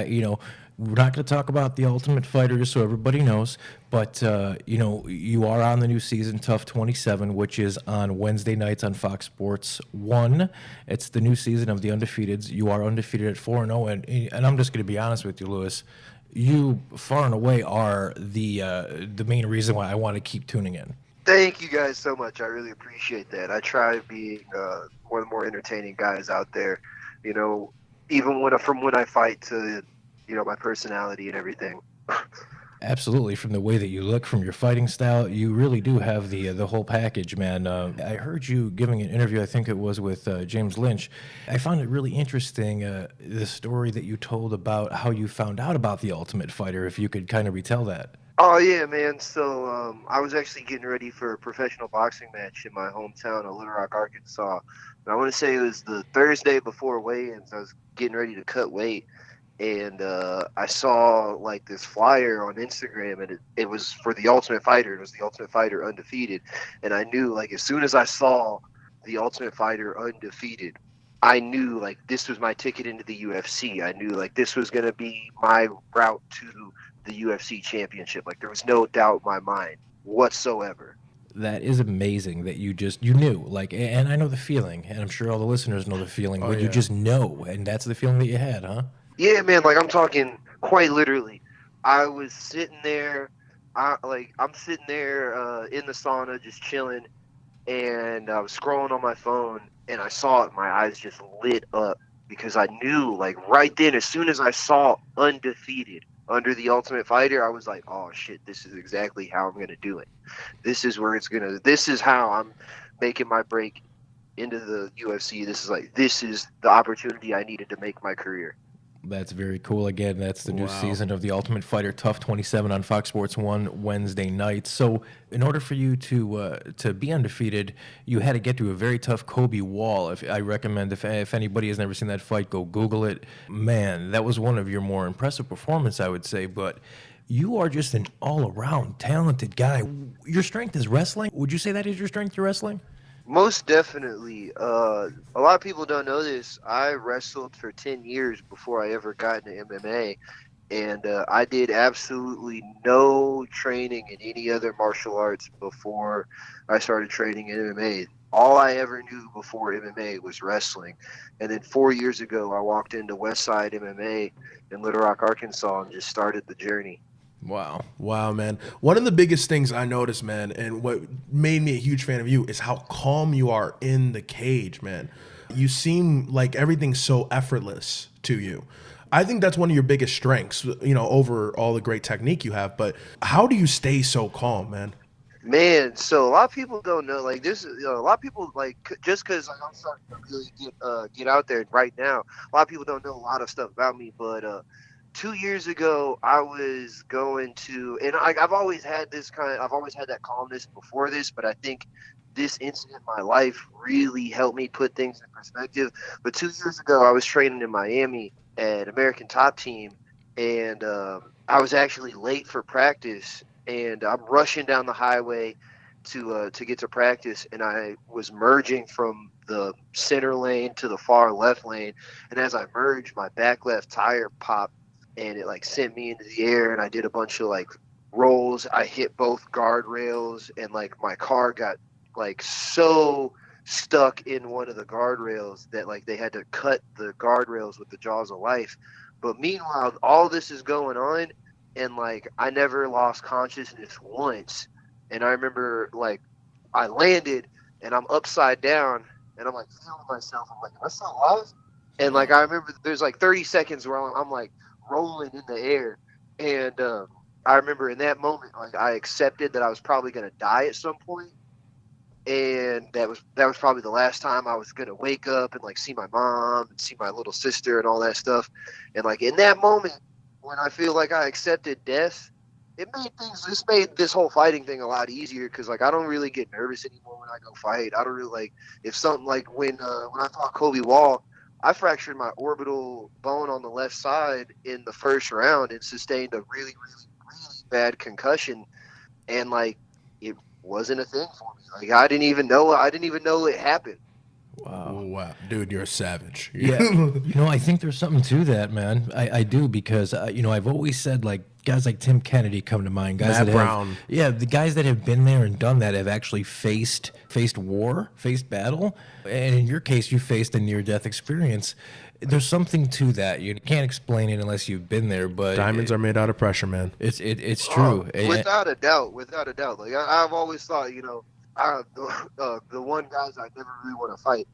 [SPEAKER 3] We're not going to talk about The Ultimate Fighter, just so everybody knows, but, you are on the new season, Tough 27, which is on Wednesday nights on Fox Sports 1. It's the new season of the Undefeateds. You are undefeated at 4-0, and I'm just going to be honest with you, Luis. You, far and away, are the main reason why I want to keep tuning in.
[SPEAKER 5] Thank you guys so much. I really appreciate that. I try being one of the more entertaining guys out there, even from when I fight to, my personality and everything.
[SPEAKER 3] Absolutely. From the way that you look, from your fighting style, you really do have the whole package, man. I heard you giving an interview, I think it was with James Lynch. I found it really interesting, the story that you told about how you found out about The Ultimate Fighter, if you could kind of retell that.
[SPEAKER 5] Oh, yeah, man. So I was actually getting ready for a professional boxing match in my hometown of Little Rock, Arkansas. And I want to say it was the Thursday before weigh-ins. I was getting ready to cut weight. And I saw this flyer on Instagram, and it was for The Ultimate Fighter. It was The Ultimate Fighter Undefeated. And I knew, as soon as I saw The Ultimate Fighter Undefeated, I knew, this was my ticket into the UFC. I knew, this was going to be my route to the UFC championship. There was no doubt in my mind whatsoever.
[SPEAKER 3] That is amazing that you knew, and I know the feeling, and I'm sure all the listeners know the feeling, but you just know, and that's the feeling that you had, huh?
[SPEAKER 5] Yeah, man, I'm talking quite literally. I was sitting there, I'm sitting there in the sauna just chilling, and I was scrolling on my phone, and I saw it, my eyes just lit up, because I knew, right then, as soon as I saw Undefeated under The Ultimate Fighter, I was like, oh shit, this is exactly how I'm going to do it. This is how I'm making my break into the UFC. This is the opportunity I needed to make my career.
[SPEAKER 3] That's very cool. Again, that's the new season of The Ultimate Fighter, Tough 27 on Fox Sports 1 Wednesday night. So in order for you to be undefeated, you had to get to a very tough Kobe wall. I recommend, if anybody has never seen that fight, go Google it. Man, that was one of your more impressive performances, I would say. But you are just an all-around talented guy. Your strength is wrestling. Would you say that is your strength, your wrestling?
[SPEAKER 5] Most definitely. A lot of people don't know this. I wrestled for 10 years before I ever got into MMA. And I did absolutely no training in any other martial arts before I started training in MMA. All I ever knew before MMA was wrestling. And then 4 years ago, I walked into Westside MMA in Little Rock, Arkansas, and just started the journey.
[SPEAKER 2] Wow, man. One of the biggest things I noticed, man, and what made me a huge fan of you is how calm you are in the cage, man. You seem like everything's so effortless to you. I think that's one of your biggest strengths, over all the great technique you have. But how do you stay so calm, man?
[SPEAKER 5] Man, so a lot of people don't know. Like this, a lot of people just because I'm starting to really get out there right now. A lot of people don't know a lot of stuff about me. But 2 years ago, I was going to, and I've always had that calmness before this. But I think this incident in my life really helped me put things in perspective. But 2 years ago, I was training in Miami at American Top Team, and I was actually late for practice, and I'm rushing down the highway to get to practice, and I was merging from the center lane to the far left lane, and as I merged, my back left tire popped, and it sent me into the air, and I did a bunch of rolls. I hit both guardrails, and my car got so stuck in one of the guardrails that they had to cut the guardrails with the jaws of life. But meanwhile, all this is going on, and I never lost consciousness once. And I remember I landed and I'm upside down and I'm feeling myself. I'm am I still alive? And I remember there's 30 seconds where I'm rolling in the air, and I remember in that moment I accepted that I was probably going to die at some point. And that was probably the last time I was gonna wake up and see my mom and see my little sister and all that stuff. And in that moment when I feel I accepted death, it made this whole fighting thing a lot easier, because I don't really get nervous anymore when I go fight. I don't really if something when I fought Kobe Wall, I fractured my orbital bone on the left side in the first round and sustained a really, really, really bad concussion, and it wasn't a thing for me. I didn't even know it happened.
[SPEAKER 2] Wow. Dude, you're a savage.
[SPEAKER 3] Yeah. I think there's something to that, man. I do, because I've always said guys like Tim Kennedy come to mind. Guys
[SPEAKER 2] Matt Brown.
[SPEAKER 3] The guys that have been there and done that have actually faced war, faced battle. And in your case, you faced a near-death experience. There's something to that. You can't explain it unless you've been there. But
[SPEAKER 2] diamonds are made out of pressure, man.
[SPEAKER 3] It's true.
[SPEAKER 5] Without a doubt. I've always thought, the one guys I never really want to fight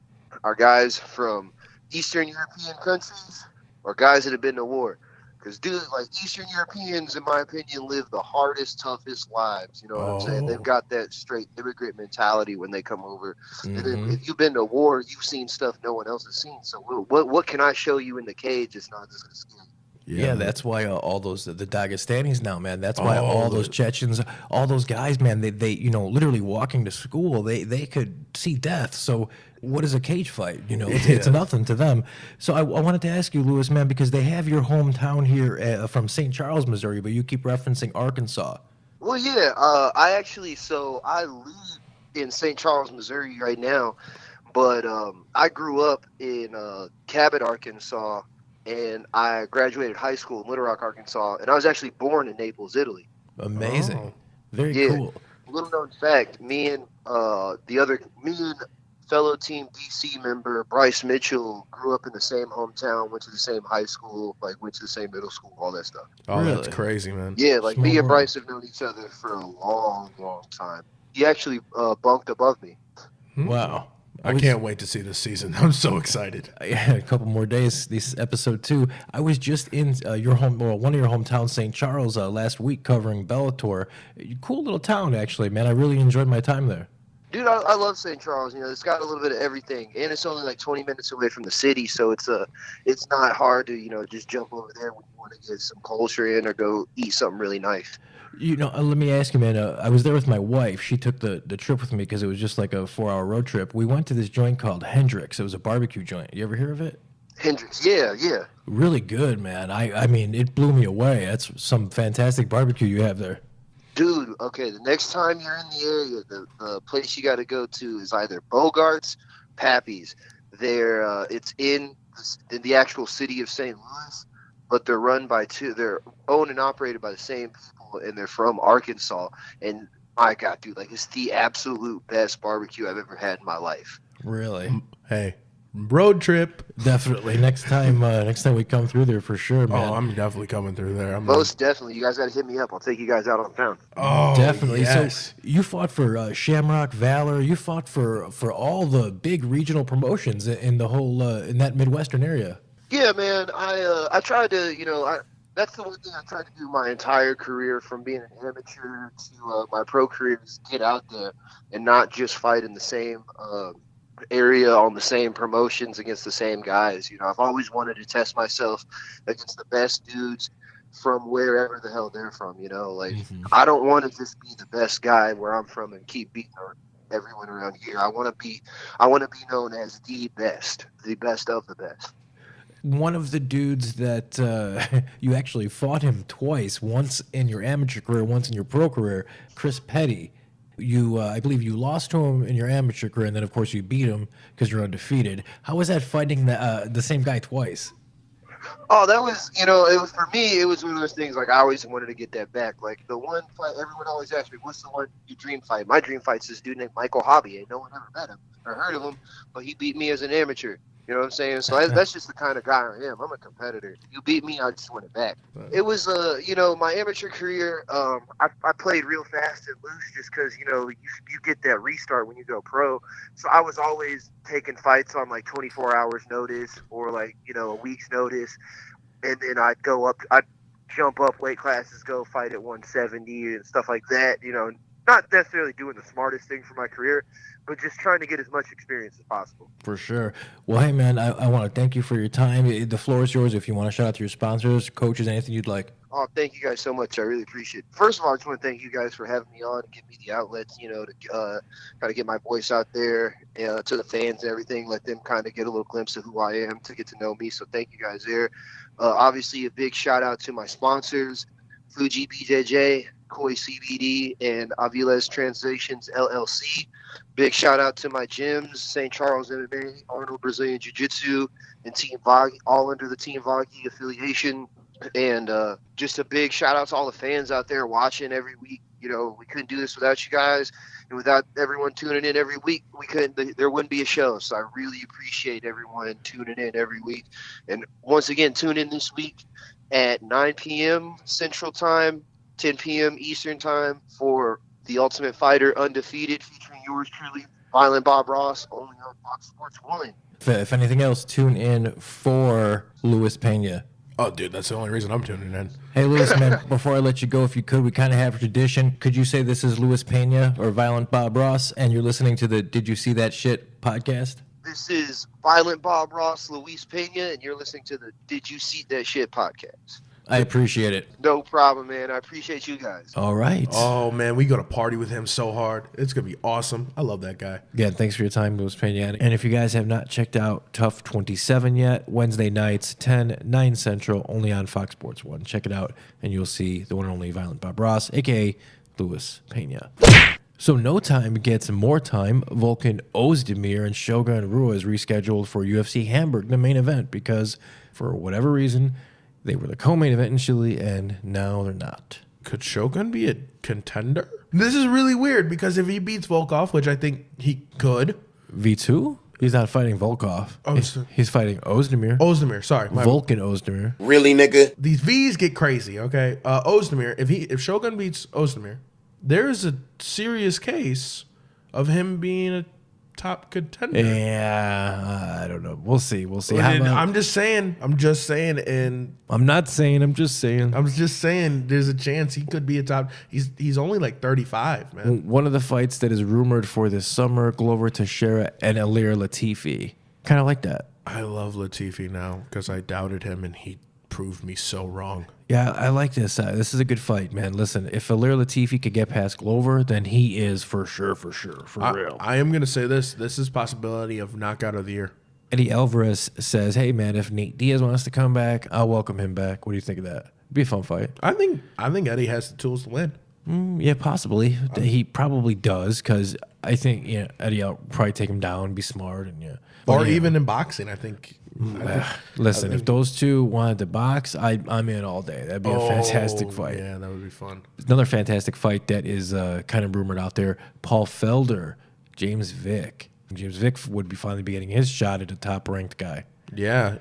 [SPEAKER 5] are guys from Eastern European countries or guys that have been to war. Because, dude, Eastern Europeans, in my opinion, live the hardest, toughest lives. You know what I'm saying? They've got that straight immigrant mentality when they come over. Mm-hmm. And then if you've been to war, you've seen stuff no one else has seen. So what can I show you in the cage that's not just going to scare you?
[SPEAKER 3] Yeah, that's why all those the Dagestanis now, man. That's why all those Chechens, all those guys, man. They literally walking to school, they could see death. So what is a cage fight? It's nothing to them. So I wanted to ask you, Lewis, man, because they have your hometown here from St. Charles, Missouri, but you keep referencing Arkansas.
[SPEAKER 5] Well, yeah, I live in St. Charles, Missouri right now, but I grew up in Cabot, Arkansas. And I graduated high school in Little Rock, Arkansas, and I was actually born in Naples, Italy.
[SPEAKER 3] Amazing. Very cool.
[SPEAKER 5] Little known fact, me and fellow Team DC member Bryce Mitchell grew up in the same hometown, went to the same high school, went to the same middle school, all that stuff.
[SPEAKER 2] Oh, really? That's crazy, man.
[SPEAKER 5] Yeah, me and Bryce have known each other for a long, long time. He actually bunked above me.
[SPEAKER 3] Wow.
[SPEAKER 2] I can't wait to see this season. I'm so excited.
[SPEAKER 3] Yeah, a couple more days. This episode 2. I was just in one of your hometowns, St. Charles, last week covering Bellator. Cool little town, actually, man. I really enjoyed my time there.
[SPEAKER 5] Dude, I love St. Charles. It's got a little bit of everything, and it's only 20 minutes away from the city, so it's not hard to just jump over there when you want to get some culture in or go eat something really nice.
[SPEAKER 3] Let me ask you, man. I was there with my wife. She took the trip with me because it was just a 4-hour road trip. We went to this joint called Hendrix. It was a barbecue joint. You ever hear of it?
[SPEAKER 5] Hendrix, yeah.
[SPEAKER 3] Really good, man. I mean, it blew me away. That's some fantastic barbecue you have there.
[SPEAKER 5] Dude, okay, the next time you're in the area, the place you got to go to is either Bogart's, Pappy's. It's in the actual city of St. Louis, but they're run by they're owned and operated by the same people, and they're from Arkansas. And my God, dude, like, it's the absolute best barbecue I've ever had in my life.
[SPEAKER 3] Really?
[SPEAKER 2] Hey, road trip.
[SPEAKER 3] Definitely. Next time we come through there for sure, man.
[SPEAKER 2] Oh, I'm definitely coming through there.
[SPEAKER 5] Most definitely. You guys got to hit me up. I'll take you guys out on town.
[SPEAKER 2] Oh,
[SPEAKER 3] definitely.
[SPEAKER 2] yes.
[SPEAKER 3] So you fought for Shamrock, Valor. You fought for all the big regional promotions in the whole in that Midwestern area.
[SPEAKER 5] Yeah, man. I tried to, that's the one thing I tried to do my entire career, from being an amateur to my pro career, is get out there and not just fight in the same area on the same promotions against the same guys. I've always wanted to test myself against the best dudes from wherever the hell they're from. I don't want to just be the best guy where I'm from and keep beating everyone around here. I want to be known as the best of the best.
[SPEAKER 3] One of the dudes that you actually fought him twice, once in your amateur career, once in your pro career, Chris Petty. I believe you lost to him in your amateur career, and then, of course, you beat him because you're undefeated. How was that fighting the same guy twice?
[SPEAKER 5] Oh, that was, it was, for me, it was one of those things, like, I always wanted to get that back. Like, the one fight, everyone always asks me, what's the one your dream fight? My dream fight's this dude named Michael Hobby. Ain't no one ever met him or heard of him, but he beat me as an amateur. You know what I'm saying? So that's just the kind of guy I am. I'm a competitor. You beat me, I just want it back. It was, my amateur career, I played real fast and loose just because, you get that restart when you go pro. So I was always taking fights on, like, 24 hours notice or, like, a week's notice. And then I'd jump up weight classes, go fight at 170 and stuff like that. Not necessarily doing the smartest thing for my career, but just trying to get as much experience as possible.
[SPEAKER 3] For sure. Well, hey, man, I want to thank you for your time. The floor is yours if you want to shout out to your sponsors, coaches, anything you'd like.
[SPEAKER 5] Oh, thank you guys so much. I really appreciate it. First of all, I just want to thank you guys for having me on and give me the outlets, to kind of get my voice out there to the fans and everything, let them kind of get a little glimpse of who I am, to get to know me. So thank you guys there. Obviously, a big shout out to my sponsors, Fuji BJJ, Koi CBD, and Aviles Translations LLC. Big shout out to my gyms, St. Charles MMA, Arnold Brazilian Jiu-Jitsu, and Team Vagi, all under the Team Vagi affiliation. And just a big shout out to all the fans out there watching every week. We couldn't do this without you guys, and without everyone tuning in every week, there wouldn't be a show. So I really appreciate everyone tuning in every week. And once again, tune in this week at 9 p.m. Central Time, 10 p.m. Eastern Time for The Ultimate Fighter Undefeated, featuring yours truly, Violent Bob Ross, only on Fox Sports 1.
[SPEAKER 3] If anything else, tune in for Luis Pena.
[SPEAKER 2] Oh, dude, that's the only reason I'm tuning in.
[SPEAKER 3] Hey, Luis, man, before I let you go, if you could, we kind of have a tradition. Could you say this is Luis Pena or Violent Bob Ross, and you're listening to the Did You See That Shit podcast?
[SPEAKER 5] This is Violent Bob Ross, Luis Pena, and you're listening to the Did You See That Shit podcast.
[SPEAKER 3] I appreciate it.
[SPEAKER 5] No problem, man. I appreciate you guys.
[SPEAKER 3] All right.
[SPEAKER 2] Oh, man, we go to party with him so hard. It's going to be awesome. I love that guy.
[SPEAKER 3] Again, thanks for your time, Luis Pena. And if you guys have not checked out Tough 27 yet, Wednesday nights, 10, 9 Central, only on Fox Sports 1. Check it out, and you'll see the one and only Violent Bob Ross, a.k.a. Luis Pena. So No Time gets more time. Volkan Ozdemir and Shogun Rua is rescheduled for UFC Hamburg, the main event, because for whatever reason, they were the co-main event initially, and now they're not.
[SPEAKER 2] Could Shogun be a contender? This is really weird, because if he beats Volkov, which I think he could.
[SPEAKER 3] V2? He's not fighting Volkov.
[SPEAKER 2] Oh,
[SPEAKER 3] he's fighting Ozdemir.
[SPEAKER 2] Ozdemir, sorry.
[SPEAKER 3] Volkan Ozdemir.
[SPEAKER 6] Really, nigga?
[SPEAKER 2] These V's get crazy, okay? Ozdemir, if Shogun beats Ozdemir, there is a serious case of him being a top contender.
[SPEAKER 3] Yeah, I don't know. We'll see.
[SPEAKER 2] I'm just saying, and
[SPEAKER 3] I'm not saying, I'm just saying.
[SPEAKER 2] I'm just saying there's a chance he could be a top. He's only like 35, man.
[SPEAKER 3] One of the fights that is rumored for this summer, Glover Teixeira and Ilir Latifi. Kind of like that.
[SPEAKER 2] I love Latifi now because I doubted him and he proved me so wrong.
[SPEAKER 3] Yeah, I like this. This is a good fight, man. Listen, if Ilir Latifi could get past Glover, then he is for real.
[SPEAKER 2] I am going to say this. This is possibility of knockout of the year.
[SPEAKER 3] Eddie Alvarez says, "Hey man, if Nate Diaz wants to come back, I'll welcome him back." What do you think of that? It'd be a fun fight.
[SPEAKER 2] I think Eddie has the tools to win.
[SPEAKER 3] Yeah, possibly. He probably does, because I think Eddie will probably take him down, be smart, and
[SPEAKER 2] Or even in boxing, I think.
[SPEAKER 3] Listen, if those two wanted to box, I'm in all day. That'd be a fantastic fight.
[SPEAKER 2] Yeah, that would be fun.
[SPEAKER 3] Another fantastic fight that is kind of rumored out there: Paul Felder, James Vick. James Vick would be finally be getting his shot at a top-ranked guy.
[SPEAKER 2] Yeah,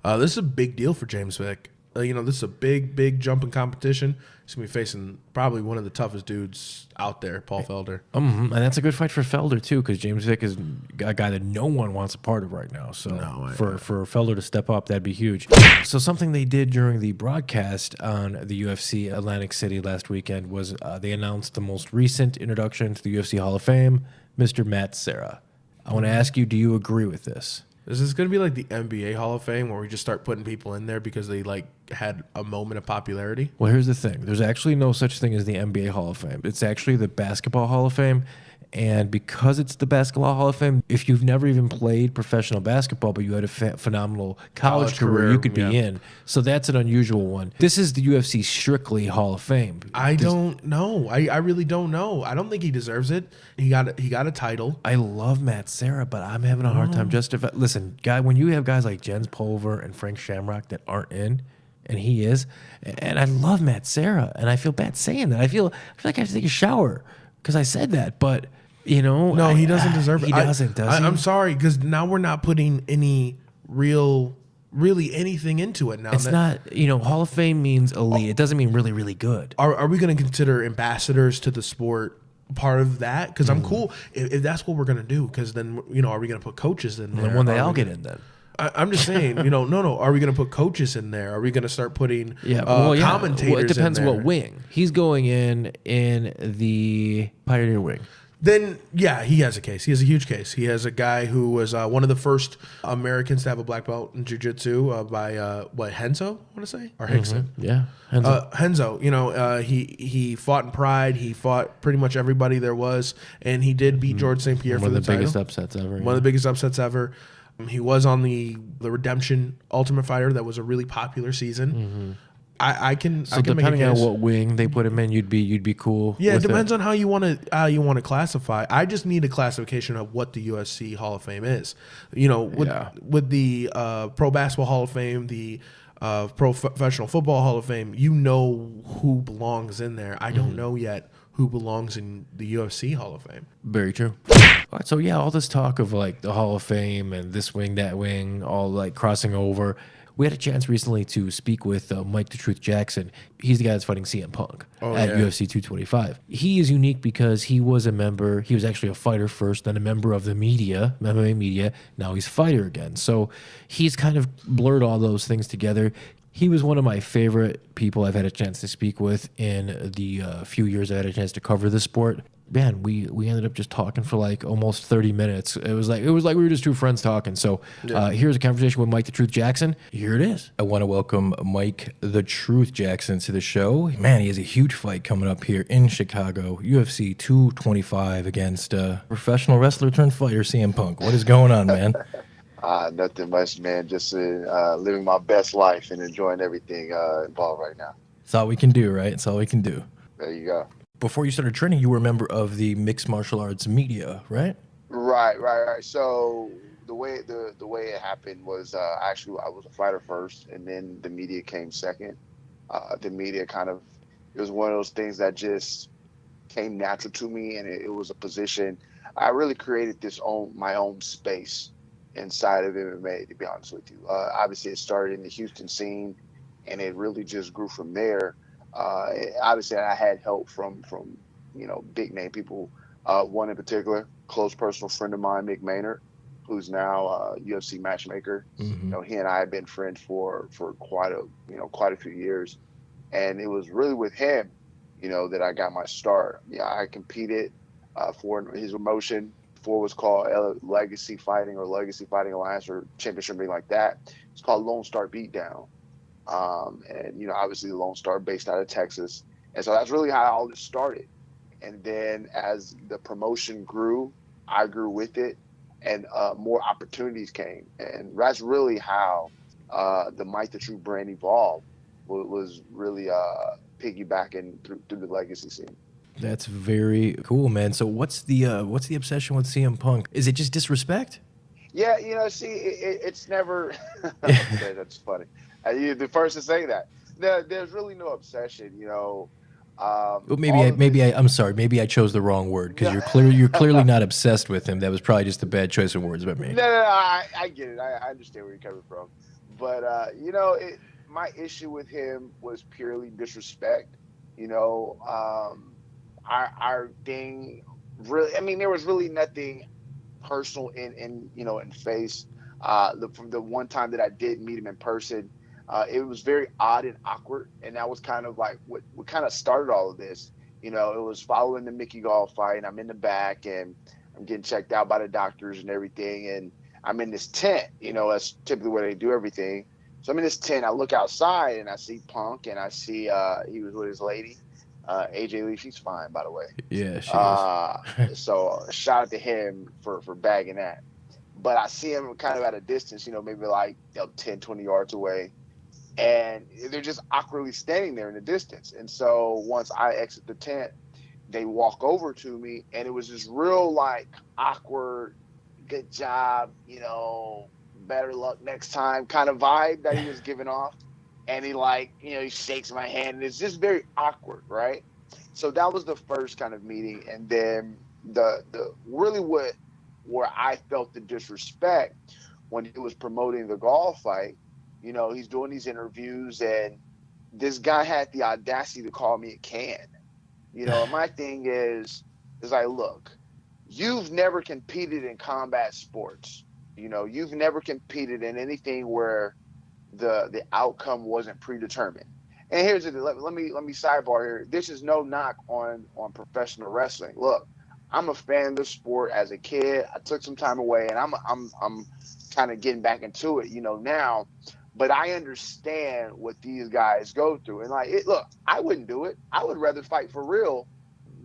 [SPEAKER 2] this is a big deal for James Vick. This is a big jump in competition. He's going to be facing probably one of the toughest dudes out there, Paul Felder.
[SPEAKER 3] And that's a good fight for Felder, too, because James Vick is a guy that no one wants a part of right now. So for Felder to step up, that'd be huge. So something they did during the broadcast on the UFC Atlantic City last weekend was they announced the most recent introduction to the UFC Hall of Fame, Mr. Matt Serra. I want to ask you, do you agree with this?
[SPEAKER 2] Is this going to be like the NBA Hall of Fame where we just start putting people in there because they had a moment of popularity?
[SPEAKER 3] Well, here's the thing. There's actually no such thing as the NBA Hall of Fame. It's actually the Basketball Hall of Fame. And because it's the Basketball Hall of Fame, if you've never even played professional basketball, but you had a phenomenal college career, you could be in. So that's an unusual one. This is the UFC Strictly Hall of Fame.
[SPEAKER 2] I don't know. I really don't know. I don't think he deserves it. He got a title.
[SPEAKER 3] I love Matt Serra, but I'm having a hard time justifying. Listen, when you have guys like Jens Pulver and Frank Shamrock that aren't in, and he is, and I love Matt Serra, and I feel bad saying that. I feel like I have to take a shower because I said that, but
[SPEAKER 2] no, he doesn't deserve it.
[SPEAKER 3] He doesn't, does he?
[SPEAKER 2] I'm sorry, because now we're not putting any really anything into it now.
[SPEAKER 3] It's not, Hall of Fame means elite. It doesn't mean really, really good.
[SPEAKER 2] Are we going to consider ambassadors to the sport part of that? Because I'm cool if that's what we're going to do. Because then, are we going to put coaches in there?
[SPEAKER 3] And one day I'll get in then.
[SPEAKER 2] I'm just saying, no. Are we going to put coaches in there? Are we going to start putting commentators
[SPEAKER 3] Well, it depends
[SPEAKER 2] in there?
[SPEAKER 3] what wing. He's going in the Pioneer wing.
[SPEAKER 2] Then, yeah, he has a case. He has a huge case. He has a guy who was one of the first Americans to have a black belt in jiu-jitsu by, Henzo, I want to say? Or Hickson?
[SPEAKER 3] Yeah, Henzo.
[SPEAKER 2] Henzo, he fought in Pride. He fought pretty much everybody there was. And he did beat George St. Pierre for the title.
[SPEAKER 3] One of the biggest upsets ever.
[SPEAKER 2] One of the biggest upsets ever. He was on the Redemption Ultimate Fighter. That was a really popular season. I can
[SPEAKER 3] depending
[SPEAKER 2] make a case.
[SPEAKER 3] on what wing they put him in, you'd be cool.
[SPEAKER 2] Yeah, it depends on how you want to classify. I just need a classification of what the UFC Hall of Fame is. With the Pro Basketball Hall of Fame, the Professional Football Hall of Fame, who belongs in there. I don't know yet who belongs in the UFC Hall of Fame.
[SPEAKER 3] Very true. All right, so all this talk of the Hall of Fame and this wing, that wing, all crossing over. We had a chance recently to speak with Mike "The Truth" Jackson. He's the guy that's fighting CM Punk at UFC 225. He is unique because he was a member. He was actually a fighter first, then a member of the media, MMA media. Now he's a fighter again. So he's kind of blurred all those things together. He was one of my favorite people I've had a chance to speak with in the few years I had a chance to cover the sport. Man, we ended up just talking for almost 30 minutes. It was like we were just two friends talking. So here's a conversation with Mike "The Truth" Jackson. Here it is. I want to welcome Mike "The Truth" Jackson to the show. Man, he has a huge fight coming up here in Chicago, UFC 225 against professional wrestler turned fighter CM Punk. What is going on, man?
[SPEAKER 4] Nothing much, man. Just living my best life and enjoying everything involved right now.
[SPEAKER 3] It's all we can do, right? It's all we can do.
[SPEAKER 4] There you go.
[SPEAKER 3] Before you started training, you were a member of the mixed martial arts media, right?
[SPEAKER 4] Right. So the way it happened was actually I was a fighter first, and then the media came second. The media it was one of those things that just came natural to me, and it was a position. I really created my own space inside of MMA, to be honest with you. Obviously, it started in the Houston scene, and it really just grew from there. Obviously, I had help from big name people. One in particular, close personal friend of mine, Mick Maynard, who's now a UFC matchmaker. He and I have been friends for quite a few years, and it was really with him, that I got my start. I competed for his promotion. Before it was called Legacy Fighting or Legacy Fighting Alliance or Championship, something like that. It's called Lone Star Beatdown. And obviously the Lone Star based out of Texas. And so that's really how all this started. And then as the promotion grew, I grew with it. and more opportunities came. And that's really how the Mike the True brand evolved, was really piggybacking through the legacy scene.
[SPEAKER 3] That's very cool, man. So what's the obsession with CM Punk? Is it just disrespect?
[SPEAKER 4] Yeah, see, it's never. That's funny. You're the first to say that. There's really no obsession,
[SPEAKER 3] Well, I'm sorry. Maybe I chose the wrong word, because you're clearly not obsessed with him. That was probably just a bad choice of words by me.
[SPEAKER 4] No, I get it. I understand where you're coming from. But, my issue with him was purely disrespect. Our thing really, I mean, there was really nothing personal in face. From the one time that I did meet him in person, it was very odd and awkward. And that was kind of like what kind of started all of this. It was following the Mickey Gall fight, and I'm in the back and I'm getting checked out by the doctors and everything. And I'm in this tent, that's typically where they do everything. So I'm in this tent, I look outside and I see Punk, and I see he was with his lady, AJ Lee. She's fine, by the way.
[SPEAKER 3] Yeah, she is.
[SPEAKER 4] So shout out to him for bagging that. But I see him kind of at a distance, maybe like 10, 20 yards away. And they're just awkwardly standing there in the distance. And so once I exit the tent, they walk over to me, and it was this real like awkward, good job, better luck next time kind of vibe that he was giving off. And he he shakes my hand, and it's just very awkward, right? So that was the first kind of meeting. And then the really where I felt the disrespect when he was promoting the Gall fight, he's doing these interviews, and this guy had the audacity to call me a can. My thing is like, look, you've never competed in combat sports. You've never competed in anything where the outcome wasn't predetermined. And here's the let me sidebar here. This is no knock on professional wrestling. Look, I'm a fan of the sport as a kid. I took some time away, and I'm kind of getting back into it, now. But I understand what these guys go through. And look, I wouldn't do it. I would rather fight for real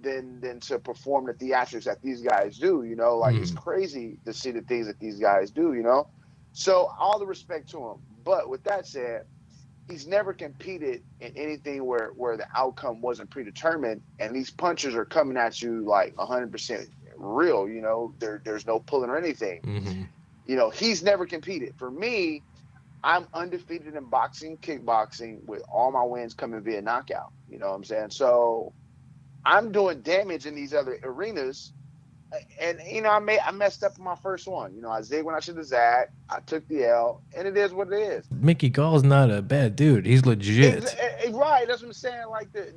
[SPEAKER 4] than to perform the theatrics that these guys do, It's crazy to see the things that these guys do, So all the respect to him. But with that said, he's never competed in anything where the outcome wasn't predetermined, and these punches are coming at you like 100% real, there's no pulling or anything. He's never competed. For me, I'm undefeated in boxing, kickboxing, with all my wins coming via knockout. You know what I'm saying? So I'm doing damage in these other arenas. And, I messed up in my first one. I zigged when I should have zagged. I took the L, and it is what it is.
[SPEAKER 3] Mickey Gall's not a bad dude. He's legit.
[SPEAKER 4] Right. That's what I'm saying.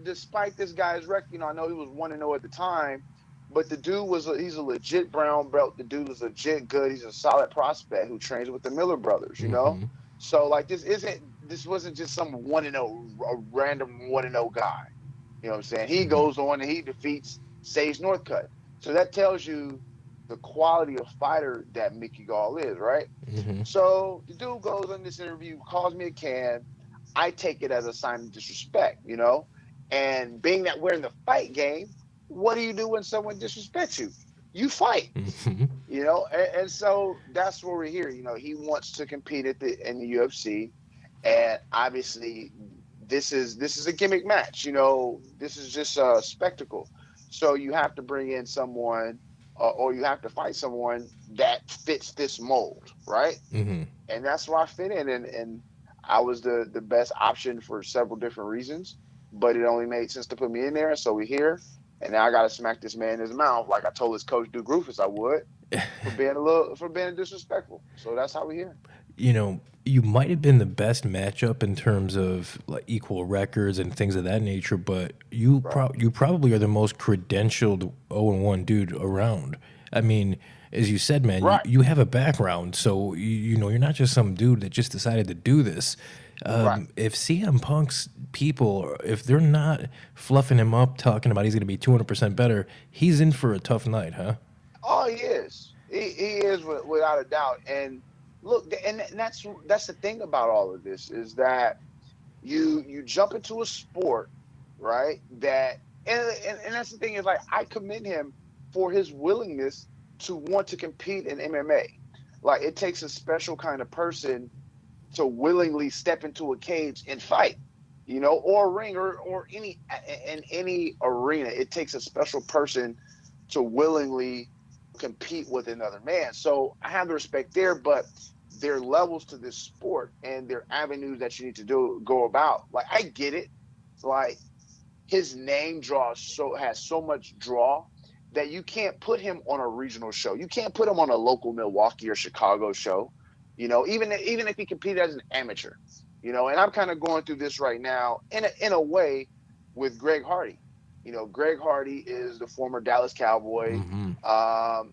[SPEAKER 4] Despite this guy's record, I know he was 1-0 at the time, but the dude he's a legit brown belt. The dude was legit good. He's a solid prospect who trains with the Miller brothers, So, this wasn't just some 1-0, a random 1-0 guy. You know what I'm saying? He goes on and he defeats Sage Northcutt. So that tells you the quality of fighter that Mickey Gall is, right? So the dude goes on this interview, calls me a can. I take it as a sign of disrespect, And being that we're in the fight game, what do you do when someone disrespects you? You fight, And so that's where we're here. He wants to compete in the UFC, and obviously this is a gimmick match. This is just a spectacle. So you have to bring in someone, or you have to fight someone that fits this mold, right? And that's where I fit in, and I was the best option for several different reasons, but it only made sense to put me in there, so we're here. And now I got to smack this man in his mouth like I told his coach Duke Rufus I would for being disrespectful. So that's how we're here.
[SPEAKER 3] You might have been the best matchup in terms of equal records and things of that nature, but you probably are the most credentialed 0-1 dude around. I mean, as you said, man, you have a background, so you're not just some dude that just decided to do this. If CM Punk's people, if they're not fluffing him up, talking about he's going to be 200% better, he's in for a tough night, huh?
[SPEAKER 4] Oh, he is. He is without a doubt. And look, and that's the thing about all of this is that you jump into a sport, right? And that's the thing is I commend him for his willingness
[SPEAKER 6] to want to compete in MMA. Like, it takes a special kind of person to willingly step into a cage and fight, or a ring, or any arena. It takes a special person to willingly compete with another man. So I have the respect there, but there are levels to this sport, and there are avenues that you need to go about. Like, I get it. Like, his name has so much draw that you can't put him on a regional show. You can't put him on a local Milwaukee or Chicago show, even if he competed as an amateur, and I'm kind of going through this right now in a way with Greg Hardy. Greg Hardy is the former Dallas Cowboy.
[SPEAKER 3] Mm-hmm.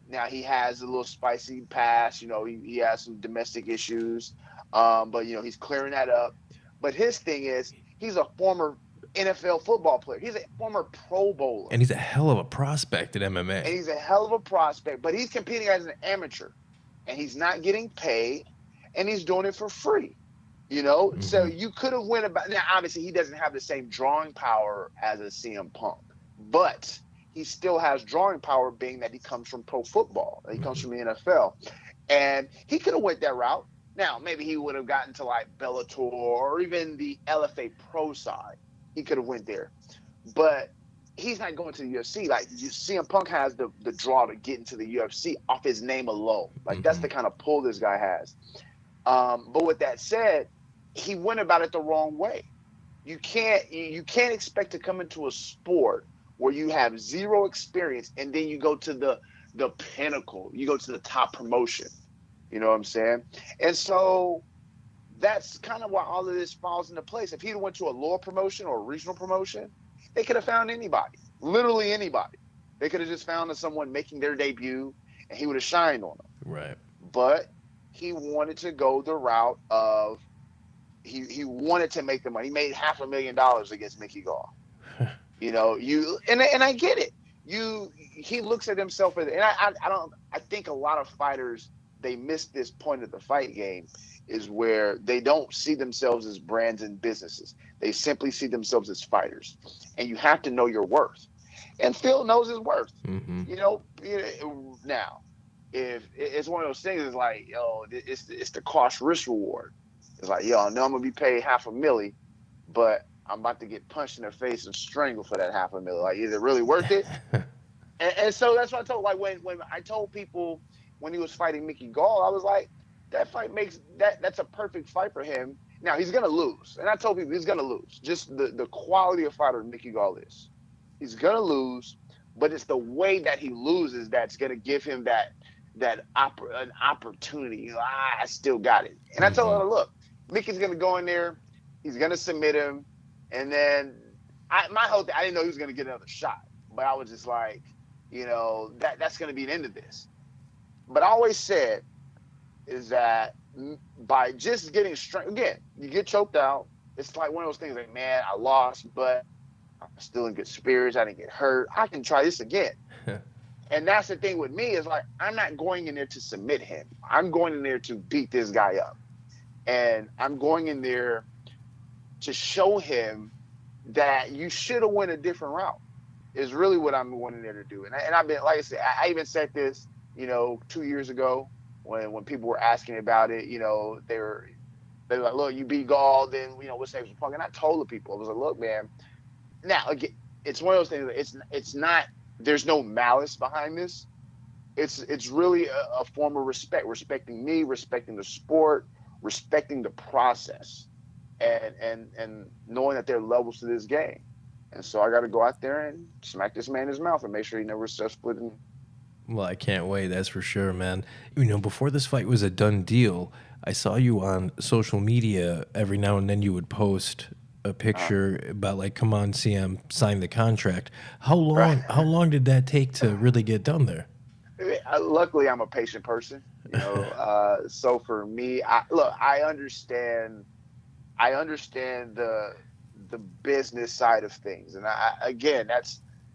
[SPEAKER 6] Now he has a little spicy past. He has some domestic issues, but he's clearing that up. But his thing is, he's a former NFL football player. He's a former Pro Bowler.
[SPEAKER 3] And he's a hell of a prospect at MMA.
[SPEAKER 6] And he's a hell of a prospect, but he's competing as an amateur, and he's not getting paid, and he's doing it for free. Mm-hmm. So you could have went about. Now, obviously, he doesn't have the same drawing power as a CM Punk, but he still has drawing power, being that he comes from pro football. He comes from the NFL, and he could have went that route. Now, maybe he would have gotten to like Bellator or even the LFA Pro side. He could have went there, but he's not going to the UFC. Like, CM Punk has the draw to get into the UFC off his name alone. Like, that's the kind of pull this guy has. But with that said, he went about it the wrong way. You can't expect to come into a sport where you have zero experience and then you go to the pinnacle. You go to the top promotion. You know what I'm saying? And so that's kind of why all of this falls into place. If he went to a lower promotion or a regional promotion, they could have found anybody, literally anybody. They could have just found someone making their debut, and he would have shined on them.
[SPEAKER 3] Right.
[SPEAKER 6] But he wanted to go the route of he wanted to make the money. He made $500,000 against Mickey Gall. And I get it. He looks at himself as, and I think a lot of fighters, they miss this point of the fight game, is where they don't see themselves as brands and businesses. They simply see themselves as fighters. And you have to know your worth. And Phil knows his worth.
[SPEAKER 3] Mm-hmm.
[SPEAKER 6] Now, if it's one of those things, it's like, it's the cost risk reward. It's like, I know I'm gonna be paid $500,000, but I'm about to get punched in the face and strangled for that $500,000. Like, is it really worth it? and so that's what I told. Like, when I told people when he was fighting Mickey Gall, I was like, that fight that's a perfect fight for him. Now, he's gonna lose, and I told people he's gonna lose. Just the quality of fighter Mickey Gall is. He's gonna lose, but it's the way that he loses that's gonna give him an opportunity. I still got it. And I told him, look, Mickey's gonna go in there, he's gonna submit him, and then my whole thing, I didn't know he was gonna get another shot, but I was just like, that's gonna be the end of this. But I always said is that by just getting strength, again, you get choked out. It's like one of those things like, man, I lost, but I'm still in good spirits. I didn't get hurt. I can try this again. And that's the thing with me is like, I'm not going in there to submit him. I'm going in there to beat this guy up. And I'm going in there to show him that you should have went a different route is really what I'm going in there to do. And I've been, like I said, I even said this, 2 years ago when people were asking about it, they were like, look, you beat Gall, then, what's next for Punk? And I told the people, I was like, look, man, now, again, it's one of those things, it's not, there's no malice behind this. It's really a form of respect, respecting me, respecting the sport, respecting the process, and knowing that there are levels to this game. And so I got to go out there and smack this man in his mouth and make sure he never steps foot in.
[SPEAKER 3] Well, I can't wait. That's for sure, man. Before this fight was a done deal, I saw you on social media. Every now and then you would post a picture about like, come on, CM, sign the contract. How long did that take to really get done there?
[SPEAKER 6] Luckily, I'm a patient person, so for me, I understand the business side of things, and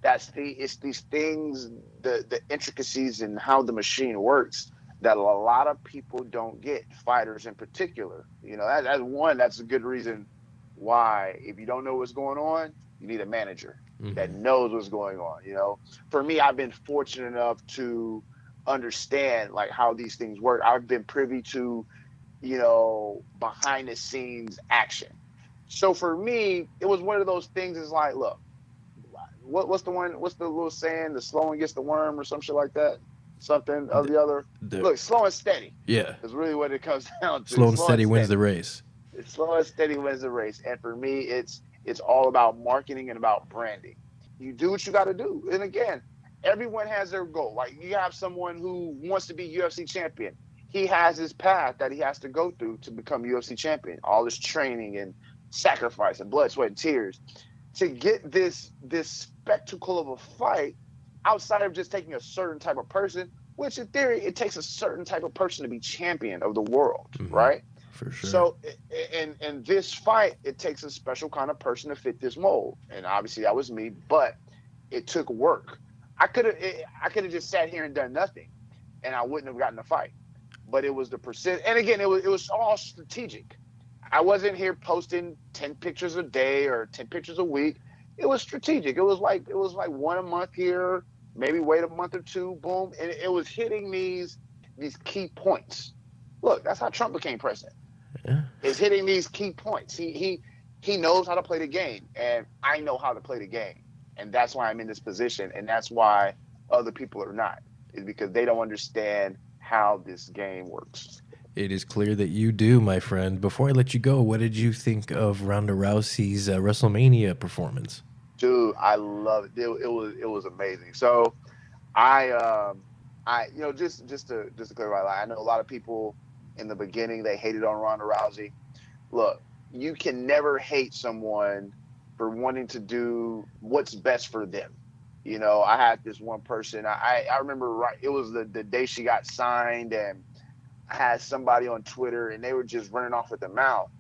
[SPEAKER 6] it's these things, the intricacies in how the machine works that a lot of people don't get, fighters in particular. That's a good reason why, if you don't know what's going on, you need a manager that knows what's going on. For me, I've been fortunate enough to understand like how these things work. I've been privy to, behind the scenes action. So for me, it was one of those things. Is like, look, what's the little saying? The slow one gets the worm, or some shit like that. Something of the other. Look, slow and steady.
[SPEAKER 3] Yeah,
[SPEAKER 6] is really what it comes down to.
[SPEAKER 3] Slow and steady wins the race.
[SPEAKER 6] Slow and steady wins the race. And for me, it's all about marketing and about branding. You do what you got to do. And again, everyone has their goal. Like, you have someone who wants to be UFC champion. He has his path that he has to go through to become UFC champion. All this training and sacrifice and blood, sweat, and tears to get this spectacle of a fight outside of just taking a certain type of person, which in theory, it takes a certain type of person to be champion of the world, right?
[SPEAKER 3] For sure.
[SPEAKER 6] So in this fight, it takes a special kind of person to fit this mold. And obviously that was me, but it took work. I could have just sat here and done nothing and I wouldn't have gotten the fight. But it was the percent. And again, it was all strategic. I wasn't here posting 10 pictures a day or 10 pictures a week. It was strategic. It was like one a month here, maybe wait a month or two, boom. And it was hitting these key points. Look, that's how Trump became president.
[SPEAKER 3] Yeah.
[SPEAKER 6] Is hitting these key points. He knows how to play the game, and I know how to play the game. And that's why I'm in this position, and that's why other people are not. Is because they don't understand how this game works.
[SPEAKER 3] It is clear that you do, my friend. Before I let you go, what did you think of Ronda Rousey's WrestleMania performance?
[SPEAKER 6] Dude, I love it. It was amazing. So, I just to clarify, I know a lot of people in the beginning they hated on Ronda Rousey. Look, you can never hate someone for wanting to do what's best for them. I had this one person. I remember it was the day she got signed, and I had somebody on Twitter, and they were just running off at the mouth,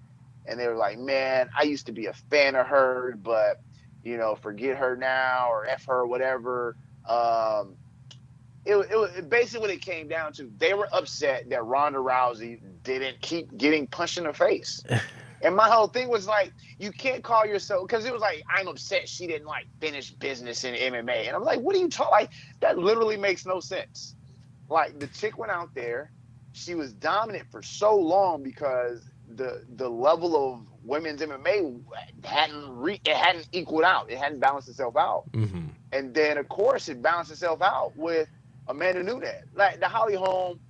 [SPEAKER 6] and they were like, "Man, I used to be a fan of her, but forget her now or F her or whatever." It was basically what it came down to. They were upset that Ronda Rousey didn't keep getting punched in the face. And my whole thing was like, you can't call yourself, because it was like, I'm upset she didn't finish business in MMA. And I'm like, what are you talking? Like, that literally makes no sense. Like, the chick went out there, she was dominant for so long because the level of women's MMA hadn't equaled out. It hadn't balanced itself out.
[SPEAKER 3] Mm-hmm.
[SPEAKER 6] And then of course it balanced itself out with Amanda Nunes. Like the Holly Holm,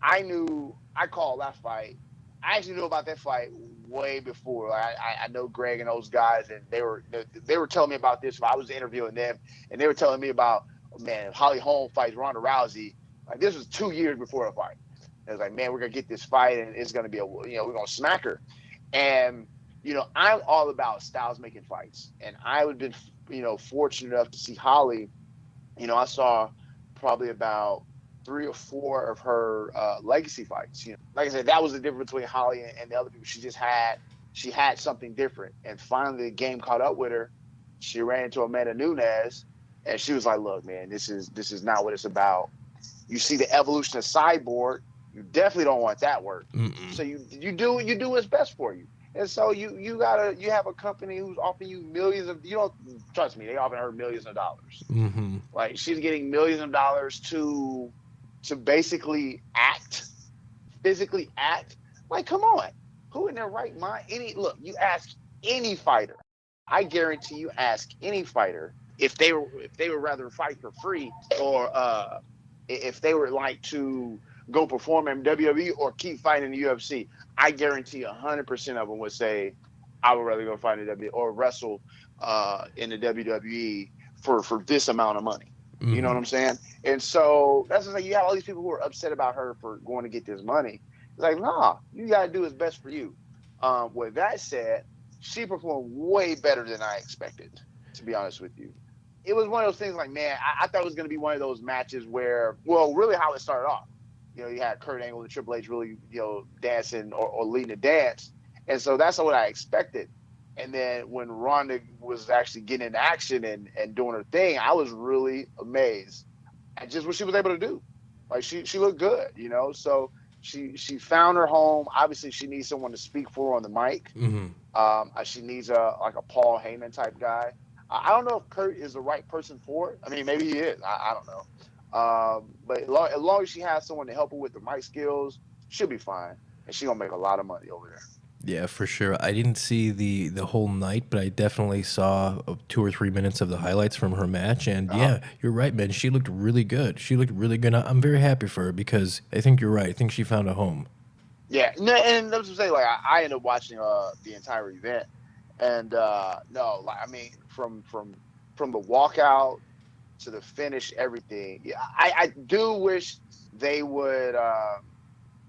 [SPEAKER 6] I called that fight. I actually knew about that fight way before. I know Greg and those guys, and they were telling me about this. I was interviewing them, and they were telling me about, man, if Holly Holm fights Ronda Rousey, like this was 2 years before the fight. It was like, man, we're gonna get this fight, and it's gonna be we're gonna smack her. And I'm all about styles making fights, and I would have been fortunate enough to see Holly. I saw probably about 3 or 4 of her legacy fights. Like I said, that was the difference between Holly and the other people. She had something different, and finally the game caught up with her. She ran into Amanda Nunes, and she was like, "Look, man, this is not what it's about. You see the evolution of Cyborg. You definitely don't want that work.
[SPEAKER 3] Mm-mm.
[SPEAKER 6] So you do what's best for you." And so you have a company who's offering you millions of, trust me, they offering her millions of dollars.
[SPEAKER 3] Mm-hmm.
[SPEAKER 6] Like, she's getting millions of dollars to basically physically act. Like, come on, who in their right mind? You ask any fighter, I guarantee you ask any fighter if they would rather fight for free or if they would like to go perform in WWE or keep fighting in the UFC. I guarantee 100% of them would say, I would rather go fight in the WWE or wrestle in the WWE for this amount of money.
[SPEAKER 3] Mm-hmm.
[SPEAKER 6] You know what I'm saying? And so that's just like, you have all these people who are upset about her for going to get this money. It's like, nah, you got to do what's best for you. With that said, she performed way better than I expected, to be honest with you. It was one of those things like, man, I thought it was going to be one of those matches where, well, really how it started off. You had Kurt Angle and Triple H really, dancing or leading the dance. And so that's what I expected. And then when Ronda was actually getting into action and doing her thing, I was really amazed at just what she was able to do. Like, she looked good, So she found her home. Obviously, she needs someone to speak for her on the mic.
[SPEAKER 3] Mm-hmm.
[SPEAKER 6] She needs a Paul Heyman type guy. I don't know if Kurt is the right person for it. I mean, maybe he is. I don't know. But as long as she has someone to help her with the mic skills, she'll be fine, and she's gonna make a lot of money over there.
[SPEAKER 3] Yeah, for sure. I didn't see the whole night, but I definitely saw 2 or 3 minutes of the highlights from her match. And yeah, you're right, man. She looked really good. She looked really good. I'm very happy for her because I think you're right. I think she found a home.
[SPEAKER 6] Yeah, and I was gonna say, like, I ended up watching the entire event, and no, like, I mean, from the walkout to the finish, everything. Yeah, I do wish they would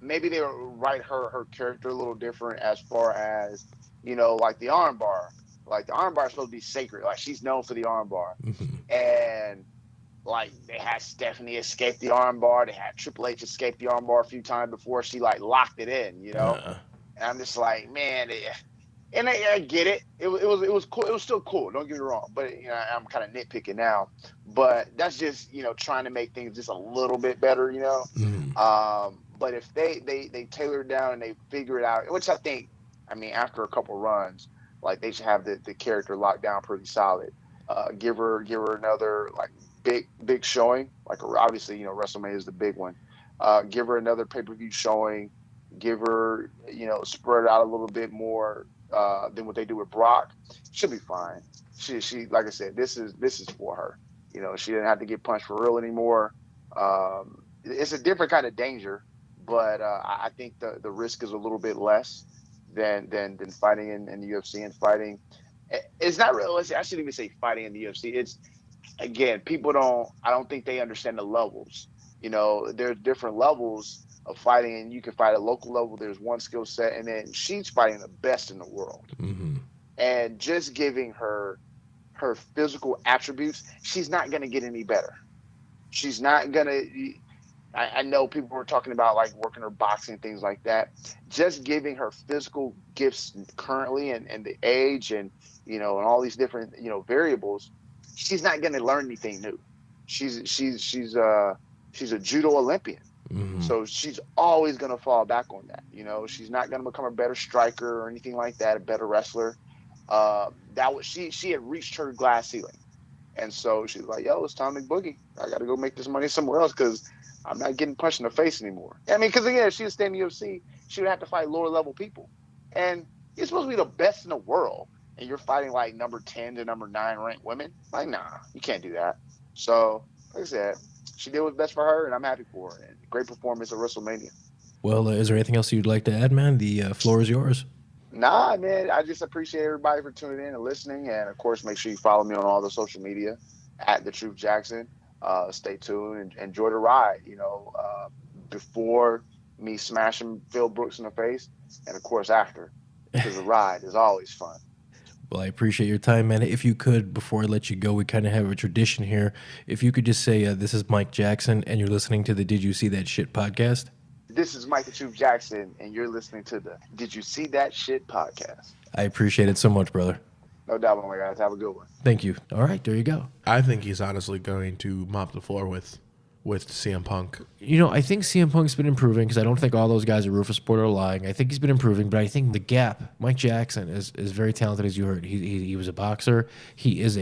[SPEAKER 6] maybe they would write her character a little different as far as, you know, like the armbar. Like the armbar is supposed to be sacred. Like she's known for the armbar, and like they had Stephanie escape the armbar. They had Triple H escape the armbar a few times before she like locked it in. You know, and I'm just like, man. And I get it. It was cool. It was still cool. Don't get me wrong. But you know, I'm kind of nitpicking now. But that's just, you know, trying to make things just a little bit better. You know. But if they tailor it down and they figure it out, which I think, I mean, after a couple runs, like they should have the character locked down pretty solid. Give her another like big showing. Like obviously, you know, WrestleMania is the big one. Give her another pay-per-view showing. Give her, you know, spread out a little bit more than what they do with Brock. She'll be fine. She like I said, this is for her. You know, she didn't have to get punched for real anymore. It's a different kind of danger, but I think the risk is a little bit less than fighting in the UFC and fighting. It's not really. I shouldn't even say fighting in the UFC. It's, again, I don't think they understand the levels. You know, there's different levels of fighting, and you can fight at local level. There's one skill set, and then she's fighting the best in the world. And just giving her physical attributes, she's not going to get any better. She's not going to. I know people were talking about like working her boxing and things like that. Just giving her physical gifts currently and the age and, you know, and all these different, you know, variables, she's not going to learn anything new. She's a judo Olympian. So she's always going to fall back on that. You know, she's not going to become a better striker or anything like that, a better wrestler. She had reached her glass ceiling. And so she's like, yo, it's time to boogie. I got to go make this money somewhere else because I'm not getting punched in the face anymore. I mean, because again, if she would stay in the UFC, she would have to fight lower level people. And you're supposed to be the best in the world, and you're fighting like number 10 to number 9 ranked women. Like, nah, you can't do that. So, like I said, she did what's best for her, and I'm happy for her. And great performance at WrestleMania. Well,
[SPEAKER 3] is there anything else you'd like to add, man? The floor is yours.
[SPEAKER 6] Nah, man, I just appreciate everybody for tuning in and listening. And, of course, make sure you follow me on all the social media at The Truth Jackson. Stay tuned and enjoy the ride, you know, before me smashing Phil Brooks in the face, and, of course, after, because the ride is always fun.
[SPEAKER 3] Well, I appreciate your time, man. If you could, before I let you go, we kind of have a tradition here. If you could just say, this is Mike Jackson, and you're listening to the Did You See That Shit podcast?
[SPEAKER 6] This is Mike the Truth Jackson, and you're listening to the Did You See That Shit podcast.
[SPEAKER 3] I appreciate it so much, brother.
[SPEAKER 6] No doubt, my guys. Have a good one.
[SPEAKER 3] Thank you. All right, there you go.
[SPEAKER 2] I think he's honestly going to mop the floor with CM Punk.
[SPEAKER 3] You know, I think CM Punk's been improving because I don't think all those guys at Rufus Sport are lying. I think he's been improving, but I think the gap, Mike Jackson is very talented, as you heard. He was a boxer. He's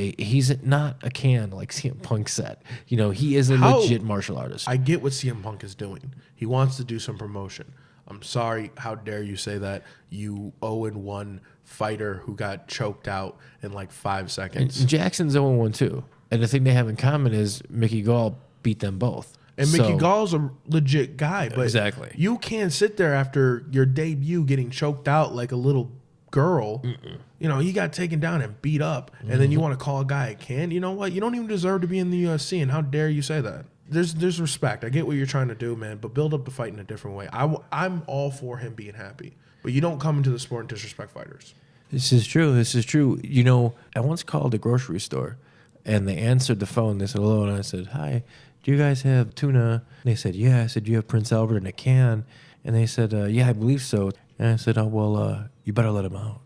[SPEAKER 3] not a can like CM Punk said. You know, he is a legit martial artist.
[SPEAKER 2] I get what CM Punk is doing. He wants to do some promotion. I'm sorry, how dare you say that, you 0-1 fighter who got choked out in like 5 seconds.
[SPEAKER 3] And Jackson's 0-1 too. And the thing they have in common is Mickey Gall beat them both.
[SPEAKER 2] And Mickey Gall's a legit guy. But
[SPEAKER 3] exactly.
[SPEAKER 2] You can't sit there after your debut getting choked out like a little girl. You know, he got taken down and beat up. And then you want to call a guy a can? You know what? You don't even deserve to be in the UFC. And how dare you say that? There's respect. I get what you're trying to do, man. But build up the fight in a different way. I'm all for him being happy. But you don't come into the sport and disrespect fighters.
[SPEAKER 3] This is true. You know, I once called a grocery store, and they answered the phone. They said, hello, and I said, hi, do you guys have tuna? And they said, yeah. I said, do you have Prince Albert in a can? And they said, yeah, I believe so. And I said, oh, well, you better let him out.